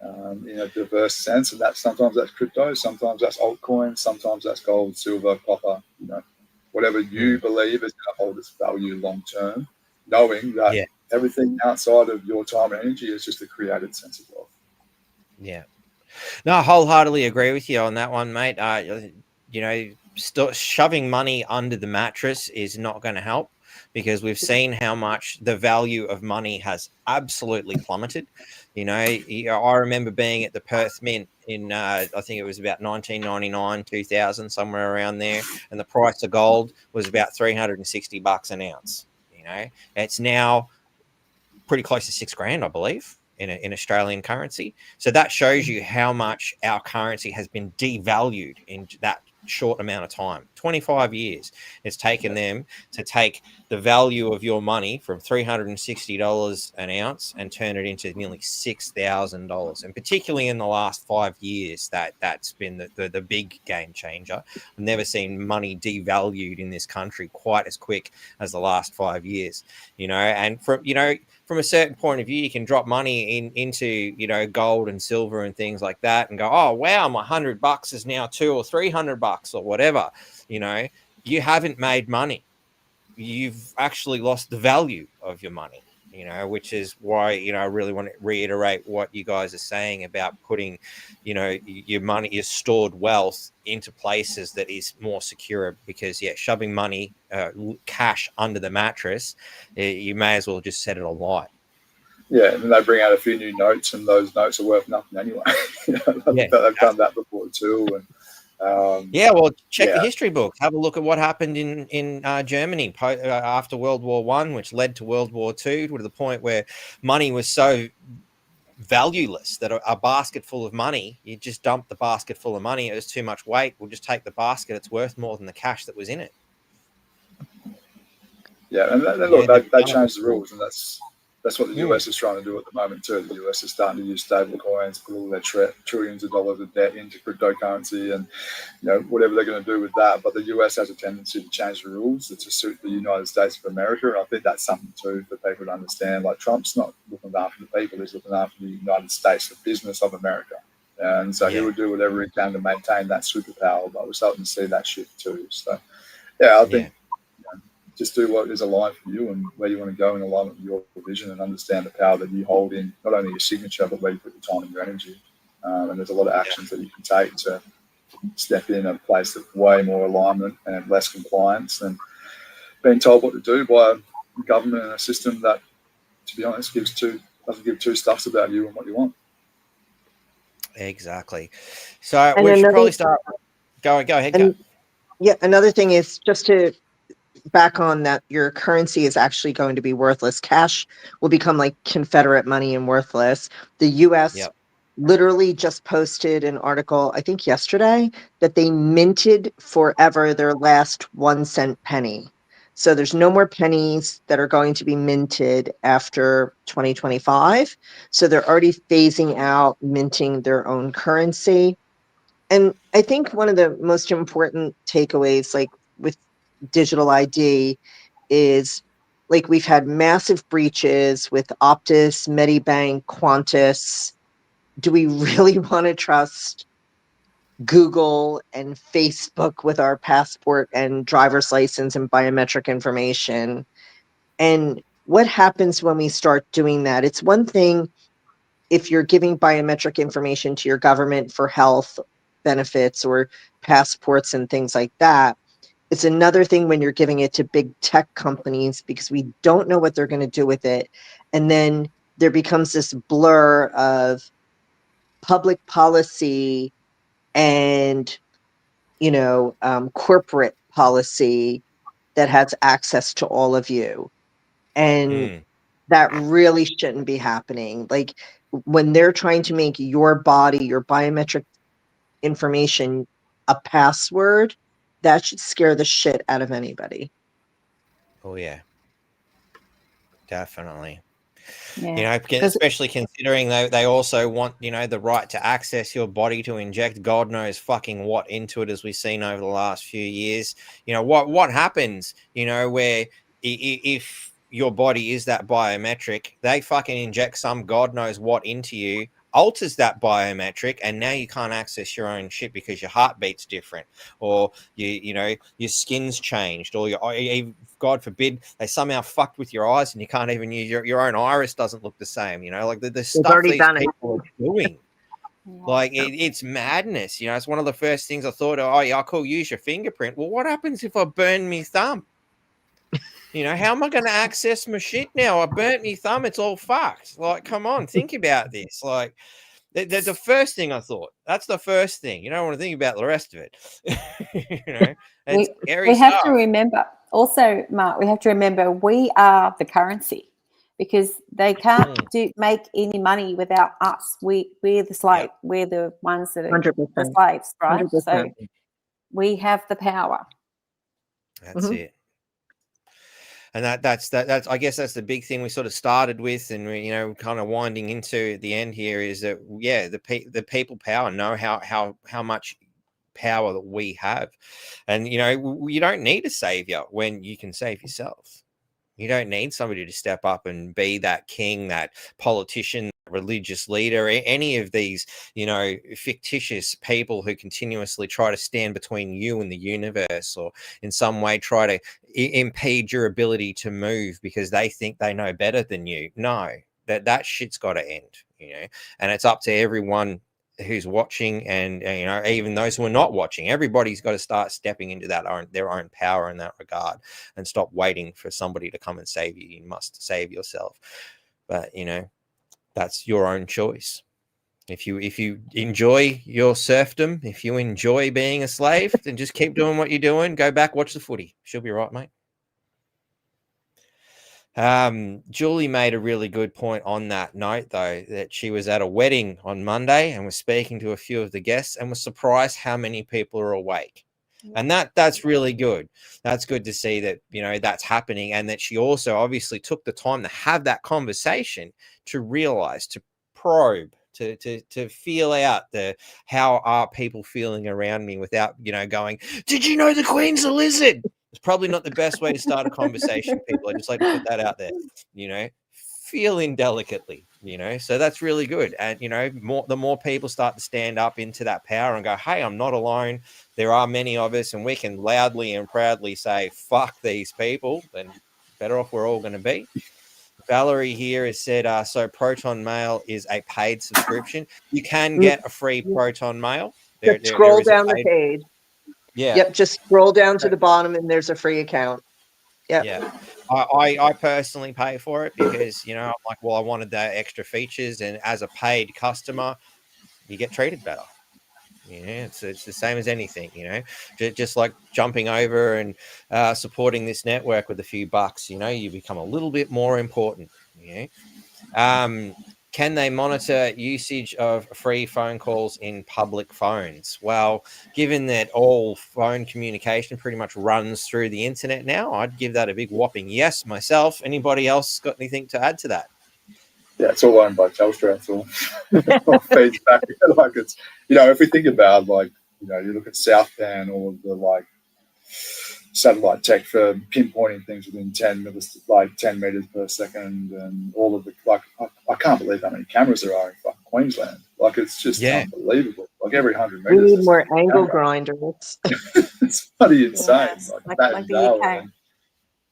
in a diverse sense. And that sometimes that's crypto, sometimes that's altcoins, sometimes that's gold, silver, copper, you know, whatever you believe is going to hold its value long term, knowing that everything outside of your time and energy is just a created sense of wealth. Yeah. No, I wholeheartedly agree with you on that one, mate. You know, shoving money under the mattress is not going to help, because we've seen how much the value of money has absolutely plummeted. You know, I remember being at the Perth Mint in, I think it was about 1999, 2000, somewhere around there, and the price of gold was about $360 an ounce. You know, it's now pretty close to $6,000, I believe, in Australian currency. So that shows you how much our currency has been devalued in that short amount of time. 25 years it's taken them to take the value of your money from $360 an ounce and turn it into nearly $6,000. And particularly in the last 5 years, that's been the big game changer. I've never seen money devalued in this country quite as quick as the last 5 years, you know. And from a certain point of view, you can drop money into, you know, gold and silver and things like that and go, oh, wow, my $100 is now $200 or $300 or whatever. You know, you haven't made money. You've actually lost the value of your money, you know, which is why, you know, I really want to reiterate what you guys are saying about putting, you know, your money, your stored wealth into places that is more secure, because, shoving money, cash under the mattress, you may as well just set it alight. Yeah, and then they bring out a few new notes, and those notes are worth nothing anyway. They've done that before too. And well, check the history books. Have a look at what happened in Germany after World War One, which led to World War Two, to the point where money was so valueless that a basket full of money, you just dump the basket full of money, it was too much weight, we'll just take the basket, it's worth more than the cash that was in it. And look, they changed the rules, and that's what the US is trying to do at the moment too. The US is starting to use stable coins, put all their trillions of dollars of debt into cryptocurrency, and, you know, whatever they're going to do with that. But the US has a tendency to change the rules to suit the United States of America, and I think that's something too for people to understand. Like, Trump's not looking after the people; he's looking after the United States, the business of America, and so he would do whatever he can to maintain that superpower. But we're starting to see that shift too. So, I think. Just do what is aligned for you and where you want to go in alignment with your vision, and understand the power that you hold in not only your signature, but where you put your time and your energy. And there's a lot of actions that you can take to step in a place that's way more alignment and less compliance than being told what to do by a government and a system that, to be honest, doesn't give two stuffs about you and what you want. Exactly. So we should probably start. Go ahead. Yeah, another thing is just to back on that, your currency is actually going to be worthless. Cash will become like Confederate money and worthless. The US literally just posted an article, I think yesterday, that they minted forever their last 1 cent penny. So there's no more pennies that are going to be minted after 2025. So they're already phasing out minting their own currency. And I think one of the most important takeaways, like with digital ID, is like we've had massive breaches with Optus, Medibank, Qantas. Do we really want to trust Google and Facebook with our passport and driver's license and biometric information? And what happens when we start doing that? It's one thing if you're giving biometric information to your government for health benefits or passports and things like that. It's another thing when you're giving it to big tech companies because we don't know what they're going to do with it. And then there becomes this blur of public policy and, corporate policy that has access to all of you. And that really shouldn't be happening. Like when they're trying to make your body, your biometric information a password, that should scare the shit out of anybody. Oh yeah, definitely. Yeah. Especially considering they also want, the right to access your body to inject God knows fucking what into it, as we've seen over the last few years. What happens, where if your body is that biometric, they fucking inject some God knows what into you, alters that biometric, and now you can't access your own shit because your heartbeat's different, or your skin's changed, or God forbid they somehow fucked with your eyes and you can't even use your own iris doesn't look the same. Like the stuff these people are doing. Like it's madness. It's one of the first things I thought, oh yeah, cool, use your fingerprint. Well, what happens if I burn my thumb? How am I going to access my shit now? I burnt my thumb. It's all fucked. Like, come on, think about this. Like, the first thing I thought. That's the first thing. You don't want to think about the rest of it. We have to remember. Also, Mark, we have to remember we are the currency because they can't make any money without us. We're the slave. Yep. We're the ones that are 100%. The slaves, right? 100%. So we have the power. That's it. And that's I guess that's the big thing we sort of started with, and kind of winding into the end here is that the people power know how much power that we have, and you don't need a savior when you can save yourself. You don't need somebody to step up and be that king, that politician, religious leader, any of these, fictitious people who continuously try to stand between you and the universe, or in some way try to impede your ability to move because they think they know better than you. No, that shit's got to end, and it's up to everyone who's watching, and even those who are not watching. Everybody's got to start stepping into their own power in that regard, and stop waiting for somebody to come and save you. You must save yourself. But that's your own choice. If you enjoy your serfdom, if you enjoy being a slave, then just keep doing what you're doing. Go back, watch the footy. She'll be right, mate. Julie made a really good point on that note, though, that she was at a wedding on Monday and was speaking to a few of the guests and was surprised how many people are awake. And that's really good. That's good to see that, that's happening, and that she also obviously took the time to have that conversation, to realize, to probe, to feel out how are people feeling around me without, going, did you know the Queen's a lizard? It's probably not the best way to start a conversation, people. I just like to put that out there, feeling delicately, so that's really good. And, the more people start to stand up into that power and go, hey, I'm not alone. There are many of us, and we can loudly and proudly say, fuck these people, then better off we're all going to be. Valerie here has said, so Proton Mail is a paid subscription. You can get a free Proton Mail. Scroll down the page. Yeah. Yep. Just scroll down to the bottom and there's a free account. Yep. Yeah. I personally pay for it because, I'm like, well, I wanted the extra features, and as a paid customer, you get treated better. It's the same as anything, just like jumping over and supporting this network with a few bucks, you become a little bit more important. can they monitor usage of free phone calls in public phones? Well, given that all phone communication pretty much runs through the internet now, I'd give that a big whopping yes myself. Anybody else got anything to add to that? Yeah, it's all owned by Telstra. It's all feeds back. Like it's, if we think about you look at Southpan, all of the satellite tech for pinpointing things within 10 meters per second, and all of the I can't believe how many cameras there are in fucking Queensland. It's just unbelievable. Every 100 meters. We need more angle grinders. It's bloody insane. Yes, Like like the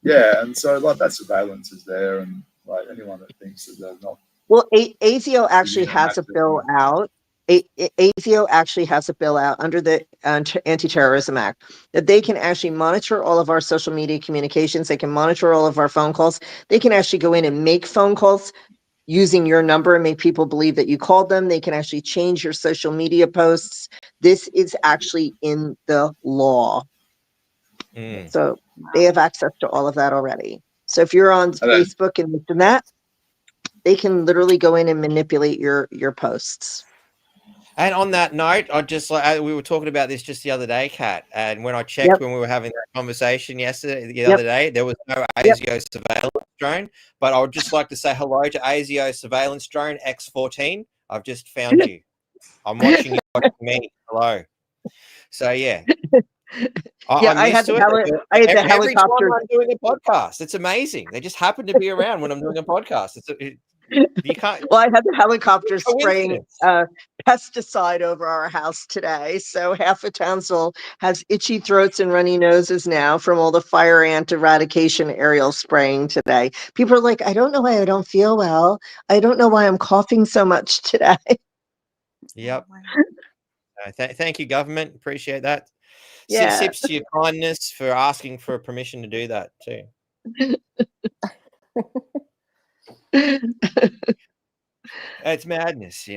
UK. And so that surveillance is there, and anyone that thinks that they're not. Well, ASIO actually has a bill out. ASIO actually has a bill out under the Anti-Terrorism Act that they can actually monitor all of our social media communications. They can monitor all of our phone calls. They can actually go in and make phone calls using your number and make people believe that you called them. They can actually change your social media posts. This is actually in the law. So they have access to all of that already. So if you're on Facebook and this and that, they can literally go in and manipulate your posts. And on that note, we were talking about this just the other day, Kat, and when I checked when we were having that conversation the other day, there was no ASIO surveillance drone, but I would just like to say hello to ASIO surveillance drone X14. I've just found you. I'm watching you watching me. Hello. So yeah. I had the Every helicopter. time I'm doing a podcast, it's amazing. They just happen to be around when I'm doing a podcast. You can't. Well, I had the helicopter spraying pesticide over our house today. So half of Townsville has itchy throats and runny noses now from all the fire ant eradication aerial spraying today. People are like, I don't know why I don't feel well. I don't know why I'm coughing so much today. Yep. Thank you, government. Appreciate that. Yeah. Sips to your kindness for asking for permission to do that too. It's madness,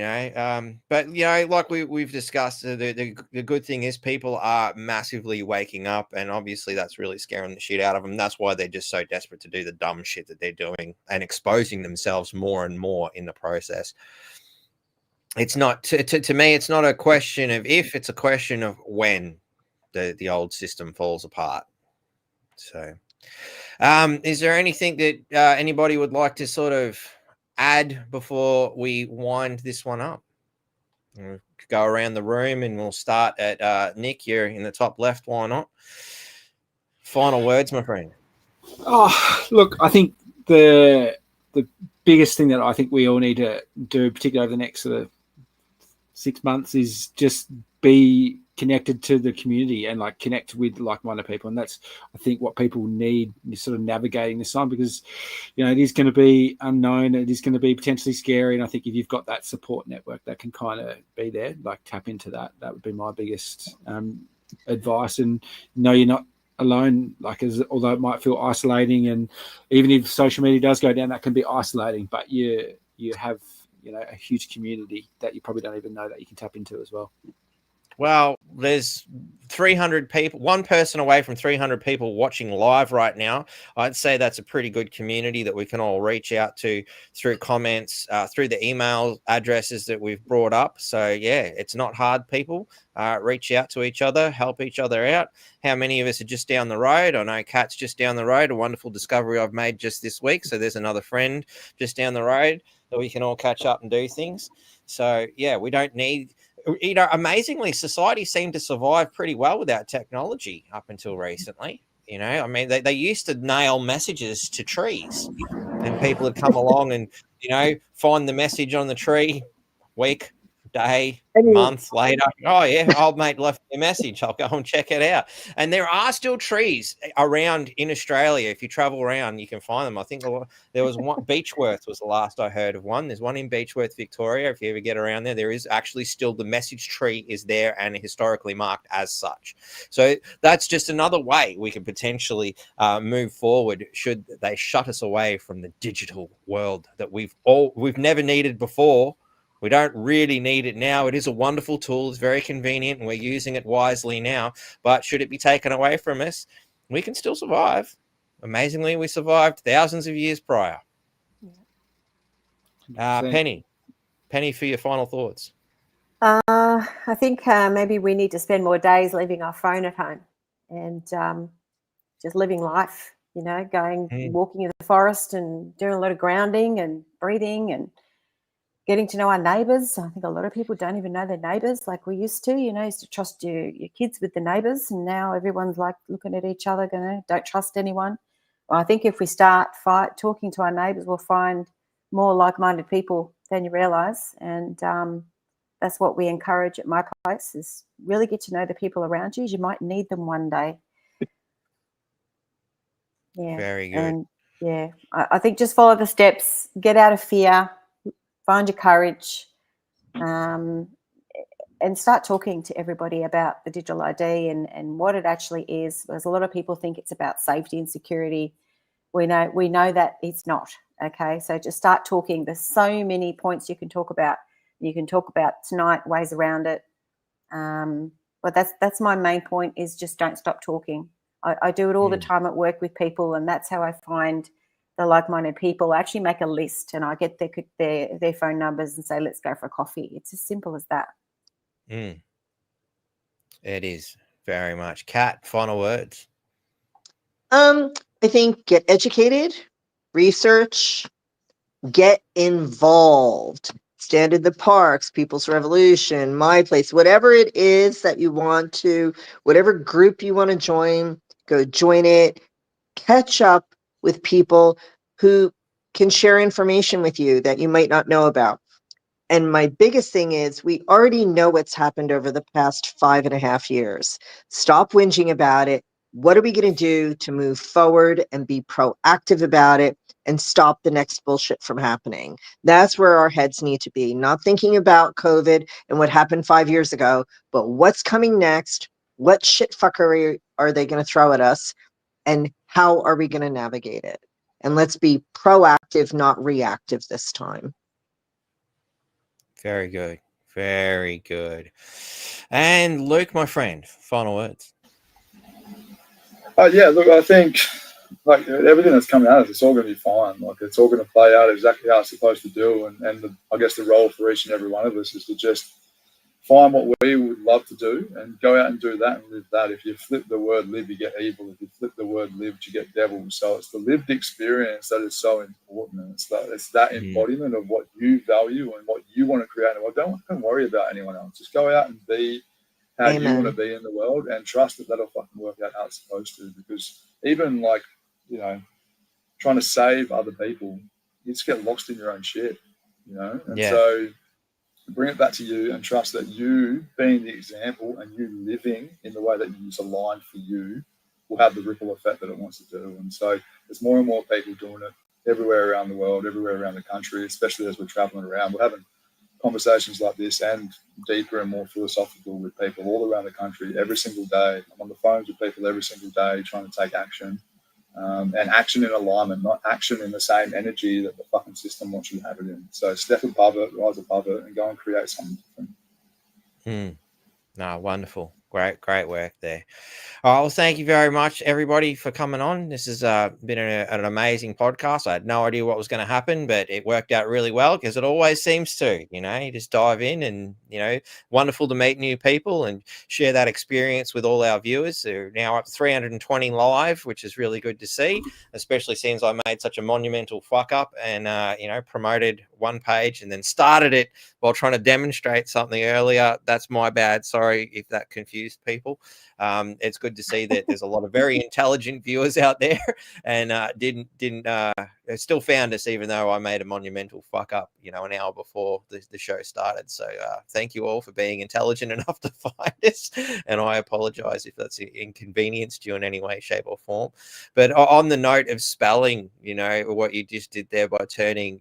but like we've discussed, the good thing is people are massively waking up, and obviously that's really scaring the shit out of them. That's why they're just so desperate to do the dumb shit that they're doing and exposing themselves more and more in the process. It's not to me, it's not a question of if, it's a question of when the old system falls apart. So is there anything that anybody would like to sort of add before we wind this one up? We'll go around the room and we'll start at Nick. You're in the top left. Why not? Final words, my friend. Oh, look, I think the biggest thing that I think we all need to do, particularly over the next sort of 6 months, is just be connected to the community and connect with like-minded people. And that's, I think, what people need is sort of navigating this time, because it is going to be unknown, it is going to be potentially scary, and I think if you've got that support network that can kind of be there, tap into that would be my biggest advice. And you're not alone, although it might feel isolating, and even if social media does go down, that can be isolating, but you have a huge community that you probably don't even know that you can tap into as well. Well, there's 300 people, one person away from 300 people watching live right now. I'd say that's a pretty good community that we can all reach out to through comments, through the email addresses that we've brought up. So, yeah, it's not hard, people. Reach out to each other, help each other out. How many of us are just down the road? I know Kat's just down the road, a wonderful discovery I've made just this week. So there's another friend just down the road that we can all catch up and do things. So, yeah, we don't need... amazingly, society seemed to survive pretty well without technology up until recently. They used to nail messages to trees, and people would come along and, find the message on the tree week, day, month later. Oh, yeah, old mate left me a message. I'll go and check it out. And there are still trees around in Australia. If you travel around, you can find them. I think there was one, Beechworth was the last I heard of one. There's one in Beechworth, Victoria. If you ever get around there, there is actually still the message tree is there and historically marked as such. So that's just another way we could potentially move forward should they shut us away from the digital world that we've never needed before. We don't really need it now. It is a wonderful tool. It's very convenient, and we're using it wisely now. But should it be taken away from us, we can still survive. Amazingly, we survived thousands of years prior. Penny, Penny, for your final thoughts. I think maybe we need to spend more days leaving our phone at home and just living life, going walking in the forest and doing a lot of grounding and breathing and getting to know our neighbours. I think a lot of people don't even know their neighbours like we used to. Used to trust your kids with the neighbours, and now everyone's like looking at each other, don't trust anyone. Well, I think if we start talking to our neighbours, we'll find more like-minded people than you realise, and that's what we encourage at MyPlace, is really get to know the people around you. You might need them one day. Yeah. Very good. And yeah, I think just follow the steps, get out of fear, find your courage, and start talking to everybody about the digital ID and what it actually is. Because a lot of people think it's about safety and security. We know that it's not. Okay, so just start talking. There's so many points you can talk about. You can talk about tonight, ways around it. But that's my main point, is just don't stop talking. I do it all the time at work with people, and that's how I find the like-minded people. I actually make a list and I get their phone numbers and say, let's go for a coffee. It's as simple as that. It is very much. Kat, final words. I think get educated, research, get involved. Stand in the parks, People's Revolution, MyPlace, whatever it is that you want to, whatever group you want to join, go join it. Catch up with people who can share information with you that you might not know about. And my biggest thing is, we already know what's happened over the past 5.5 years. Stop whinging about it. What are we going to do to move forward and be proactive about it and stop the next bullshit from happening? That's where our heads need to be, not thinking about COVID and what happened 5 years ago, but what's coming next, what shit fuckery are they going to throw at us, and how are we going to navigate it? And let's be proactive, not reactive this time. Very good. Very good. And Luke, my friend, final words. Yeah, look, I think like everything that's coming out of it's all going to be fine. Like it's all going to play out exactly how it's supposed to do. And I guess the role for each and every one of us is to just find what we would love to do and go out and do that and live that. If you flip the word live, you get evil. If you flip the word lived, you get devil. So it's the lived experience that is so important. And it's that embodiment of what you value and what you want to create. And don't worry about anyone else. Just go out and be how you want to be in the world, and trust that that'll fucking work out how it's supposed to. Because even like, trying to save other people, you just get lost in your own shit, And so bring it back to you and trust that you being the example and you living in the way that is aligned for you will have the ripple effect that it wants to do. And so there's more and more people doing it everywhere around the world, everywhere around the country, especially as we're traveling around. We're having conversations like this and deeper and more philosophical with people all around the country every single day. I'm on the phones with people every single day trying to take action, and action in alignment, not action in the same energy that the fucking system wants you to have it in. So step above it, rise above it, and go and create something different. No, wonderful. Great work there. All right, well, thank you very much, everybody, for coming on. This has been an amazing podcast. I had no idea what was going to happen, but it worked out really well, because it always seems to. You just dive in and, wonderful to meet new people and share that experience with all our viewers. They're now up to 320 live, which is really good to see, especially since I made such a monumental fuck up and, promoted one page and then started it while trying to demonstrate something earlier. That's my bad. Sorry if that confused people. It's good to see that there's a lot of very intelligent viewers out there, and didn't still found us, even though I made a monumental fuck up, an hour before the show started. So thank you all for being intelligent enough to find us, and I apologize if that's inconvenienced you in any way, shape, or form. But on the note of spelling, what you just did there by turning,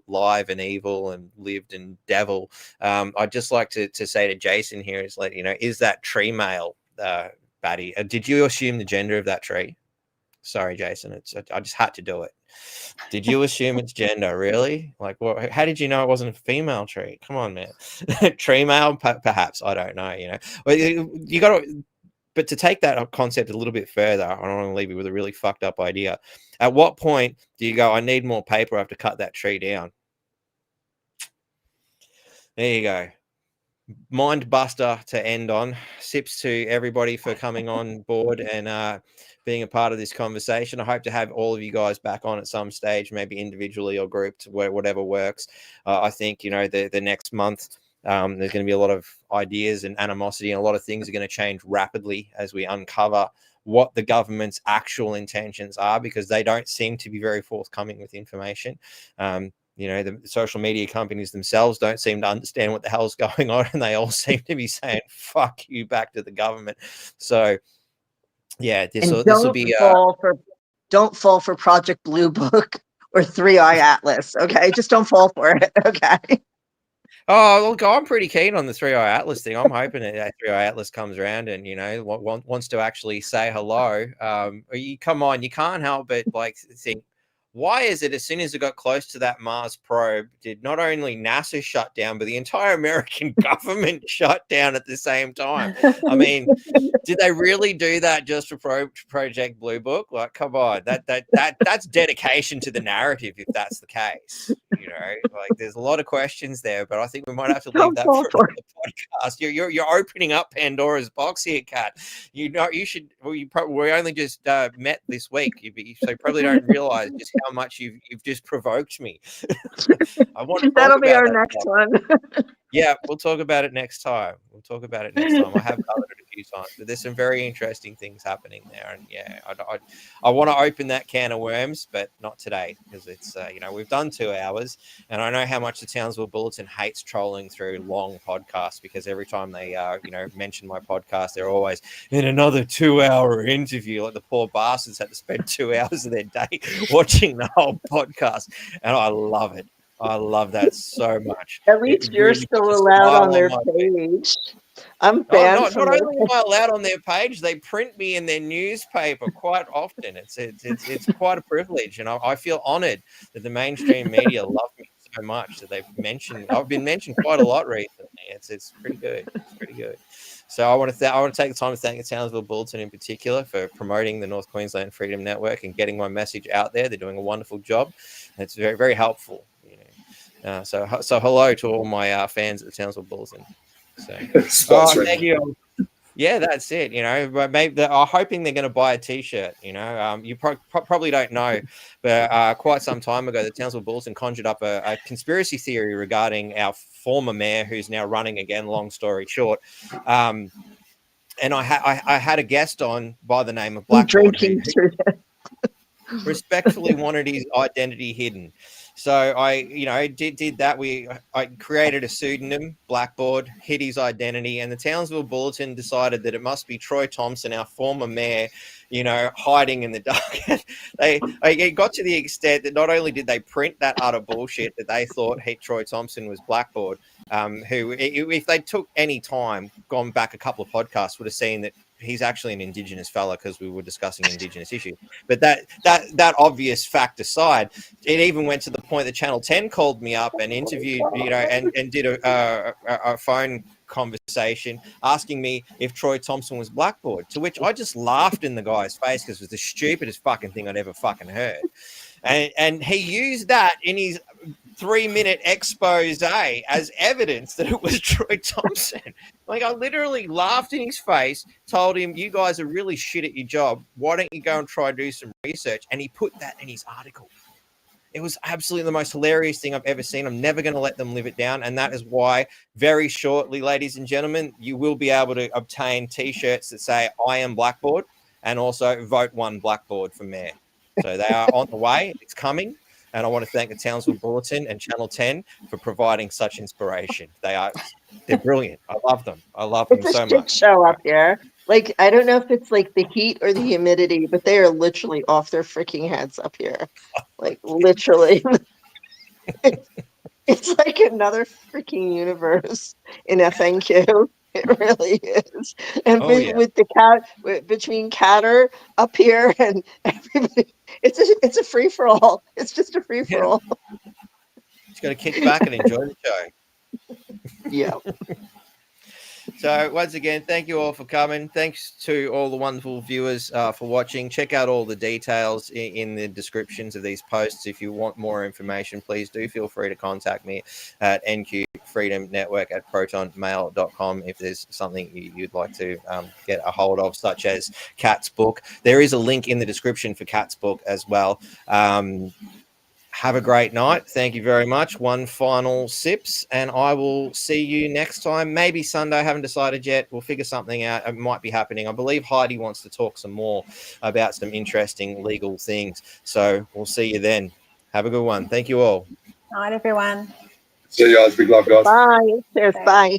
live and evil and lived and devil, I'd just like to say to Jason here is like, is that tree male, Batty? Did you assume the gender of that tree? Sorry, Jason. I just had to do it. Did you assume its gender? Really? Like, what? How did you know it wasn't a female tree? Come on, man. Tree male, perhaps. I don't know. Well, you got to. But to take that concept a little bit further, I don't want to leave you with a really fucked up idea. At what point do you go, I need more paper, I have to cut that tree down? There you go. Mind buster to end on. Sips to everybody for coming on board and being a part of this conversation. I hope to have all of you guys back on at some stage, maybe individually or grouped, whatever works. I think, the next month, there's going to be a lot of ideas and animosity, and a lot of things are going to change rapidly as we uncover what the government's actual intentions are, because they don't seem to be very forthcoming with information. The social media companies themselves don't seem to understand what the hell's going on, and they all seem to be saying "fuck you" back to the government. So, yeah, this will be. Don't fall for Project Blue Book or 3i Atlas. Okay, just don't fall for it. Okay. Oh, look, I'm pretty keen on the 3i Atlas thing. I'm hoping that 3i Atlas comes around and wants to actually say hello. Come on, you can't help but think. Why is it as soon as it got close to that Mars probe, did not only NASA shut down, but the entire American government shut down at the same time? I mean, did they really do that just for Project Blue Book? Like, come on, that's dedication to the narrative if that's the case. There's a lot of questions there, but I think we might have to leave that for another podcast. You're opening up Pandora's box here, Kat. You should. We only just met this week, so you probably don't realize just how much you've just provoked me. I want to. That'll be our next one. Yeah, we'll talk about it next time. I have covered it a few times, but there's some very interesting things happening there. And yeah, I want to open that can of worms, but not today, because it's, we've done 2 hours, and I know how much the Townsville Bulletin hates trolling through long podcasts, because every time they, mention my podcast, they're always in another 2-hour interview. Like the poor bastards had to spend 2 hours of their day watching the whole podcast, and I love it. I love that so much. At least you're still allowed on their page. I'm banned. Not only am I allowed on their page, they print me in their newspaper quite often. It's quite a privilege, and I feel honoured that the mainstream media love me so much that I've been mentioned quite a lot recently. It's pretty good. It's pretty good. So I want to take the time to thank the Townsville Bulletin in particular for promoting the North Queensland Freedom Network and getting my message out there. They're doing a wonderful job. It's very, very helpful. So hello to all my fans at the Townsville Bulletin. So thank you. Yeah, that's it. Maybe they're hoping they're going to buy a T-shirt. You probably don't know, but quite some time ago, the Townsville Bulletin conjured up a conspiracy theory regarding our former mayor, who's now running again. Long story short, and I had a guest on by the name of Blackboard, who respectfully wanted his identity hidden. So I did that. I created a pseudonym, Blackboard, hid his identity, and the Townsville Bulletin decided that it must be Troy Thompson, our former mayor, hiding in the dark. It got to the extent that not only did they print that utter bullshit that they thought Troy Thompson was Blackboard, who, if they took any time, gone back a couple of podcasts, would have seen that he's actually an Indigenous fella, because we were discussing Indigenous issues. But that obvious fact aside, it even went to the point that Channel 10 called me up and interviewed, and did a phone conversation asking me if Troy Thompson was Blackboard, to which I just laughed in the guy's face, because it was the stupidest fucking thing I'd ever fucking heard. And he used that in his 3-minute expose as evidence that it was Troy Thompson. I literally laughed in his face, told him, "You guys are really shit at your job. Why don't you go and try to do some research?" And he put that in his article. It was absolutely the most hilarious thing I've ever seen. I'm never going to let them live it down. And that is why very shortly, ladies and gentlemen, you will be able to obtain T-shirts that say "I am Blackboard" and also "Vote 1 Blackboard for Mayor." So they are on the way. It's coming. And I want to thank the Townsville Bulletin and Channel 10 for providing such inspiration. They're brilliant. I love them. I love them so much. It's a shit show up here. I don't know if it's the heat or the humidity, but they are literally off their freaking heads up here. Literally. It's like another freaking universe in FNQ. It really is. And with the cat, between Catter up here and everybody, it's a free for all. It's just a free for all. Just got to kick back and enjoy the show. Yeah. So once again, thank you all for coming. Thanks to all the wonderful viewers for watching. Check out all the details in the descriptions of these posts. If you want more information, please do feel free to contact me at NQ Freedom Network at protonmail.com if there's something you'd like to get a hold of, such as Kat's book. There is a link in the description for Kat's book as well. Have a great night. Thank you very much. One final sips, and I will see you next time. Maybe Sunday. I haven't decided yet. We'll figure something out. It might be happening. I believe Heidi wants to talk some more about some interesting legal things. So we'll see you then. Have a good one. Thank you all. Night, everyone. See you guys. Big love, guys. Bye. Cheers. Thanks. Bye.